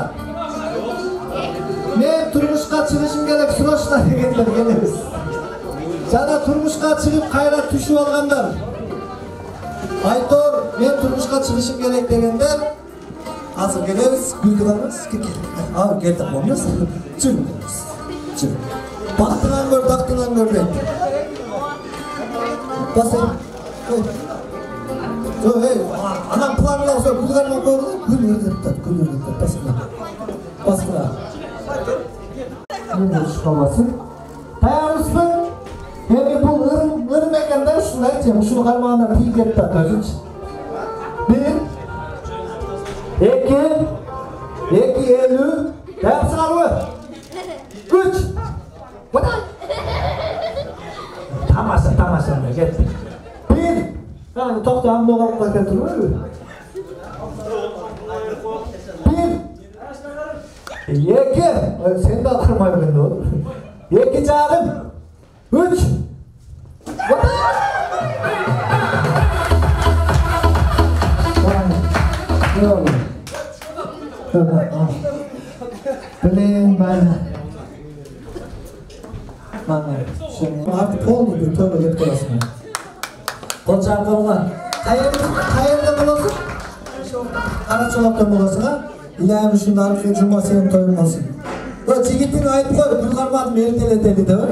Мен турмушка чыгышым керек, сурашла дегендер келебиз. Жана турмушка чыгып кайра түшүп алгандар. Айтор, мен турмушка чыгышым керек дегендер. Азыр келебиз, күлдү бармыз, келдик болмос. Жүрүңүз. Жүр. Бактыңан көр, дактыңан көр дейт. Басай. Жо, анан планга болсо күлдүрмөн койгула, күлдүрүп баскыла. Баскыла. Мен школасын. Таярбызбы? Эми бул ырым экен да, ушундай же, ушуну кармаганда тиги кетип атат өзүнчү. 1 2 50 Таяпсыңарбы? 3 Тамаша кетти. 1 токто амдоо калып кеткен турбайбы? 1 2 сен да кармай бергенде болду. 2 жарым 3 Блин, Маня. Artık polni bir tövbe get kolasın. Kolçak olgan. Kayerden bolasın? Karaçolaktan bolasın ha? İlahim şunda arka cuma senin toyun olsun. O çigitin ayıp koy, Gülkarman meriteleteli de var.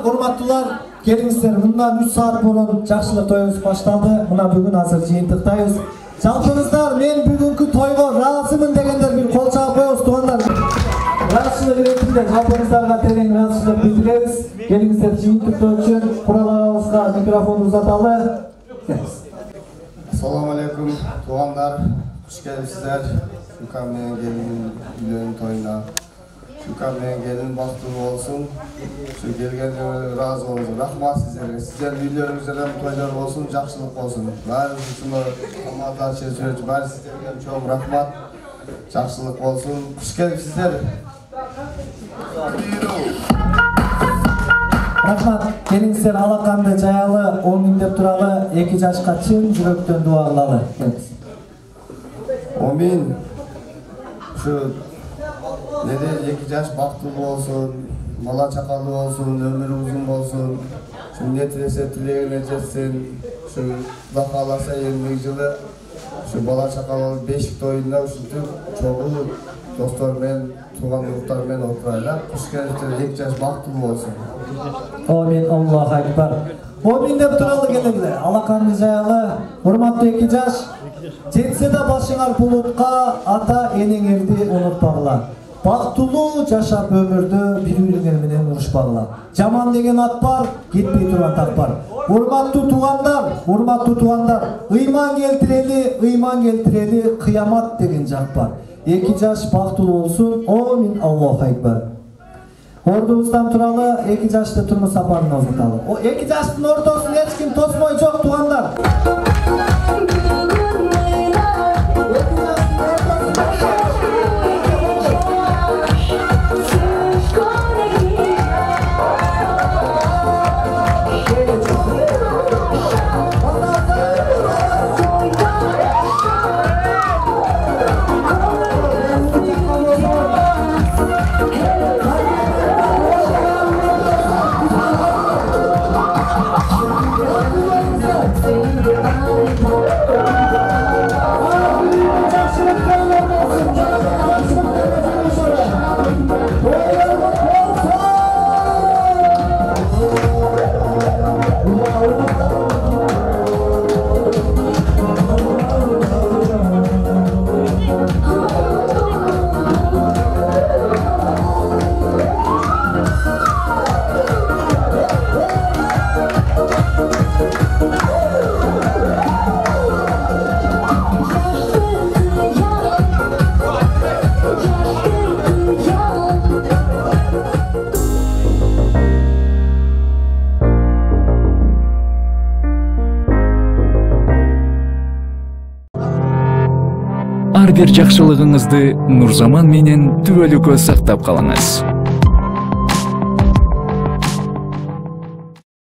Hormatlılar, gelingizler. Bundan 3 saat burun жақшылық toyumuz başlandı. Buna bugün hazır жыйынтыктайбыз. Жалпыңыздар, мен бүгүнкү тойго ыраазымын дегендер бир кол чаап коебуз туугандар. Ыраазычылык иретинде жалпыңыздарга терең ыраазычылык билдиребиз. Келиңиздер жыйынтыктоо үчүн куралыбызга микрофонду узаталы. Assalamu alaikum туугандар, куш келипсиздер. Шукам менен келиндин үйлөнүн тоюна. Шукам менен келин бактылуу болсун. Şu келгениңерге ыраазы болсун. Рахмат сиздерге. Сиздердин үйлөрүңүздөрдө тойлор болсун, жакшылык болсун. Баары ушуну тамадар чечүүчү баары сиздерге чоң рахмат. Жакшылык болсун. Куш келипсиздер. Рахмат, келиңиздер алаканды жаялы, 10 миңдеп туралы, 2 жашка чын жүрөктөн дуа кылалы. 10 миң. Şu neде 2 жаш бактылуу болсун, бала чакалуу болсун, өмүрү узун болсун. Şu не тилесе тилегине жетсин. Şu Кудай кааласа 20 жылы şu бала чакалуу бешик тоюнда ушинтип чогуу достор менен, туугандыктар менен отурайлар. Куш келиптер 2 жаш бактылуу болсун. Амин, Аллаху акбар. 10 миң деп туралы келеңилер. Алаканды жаялы, урматтуу 2 жаш. Жетсе да башыңар булутка, ата энеңерди унутпагыла. Бактылуу жашап өмүрдү бири-бириңер менен урушпагыла. Жаман деген ат бар, кетпей турган так бар. Урматтуу туугандар, ыйман келтирели, кыямат деген жак бар. 2 жаш бактылуу болсун. Амин, Аллаху акбар. Ордубуздан туралы 2 жашты турмуш сапарына узаталы. O 2 жаштын ортосун эч ким тосмой жок туугандар. Ар бир жакшылыгыңызды Нурзаман менен түбөлүккө сактап калыңыз.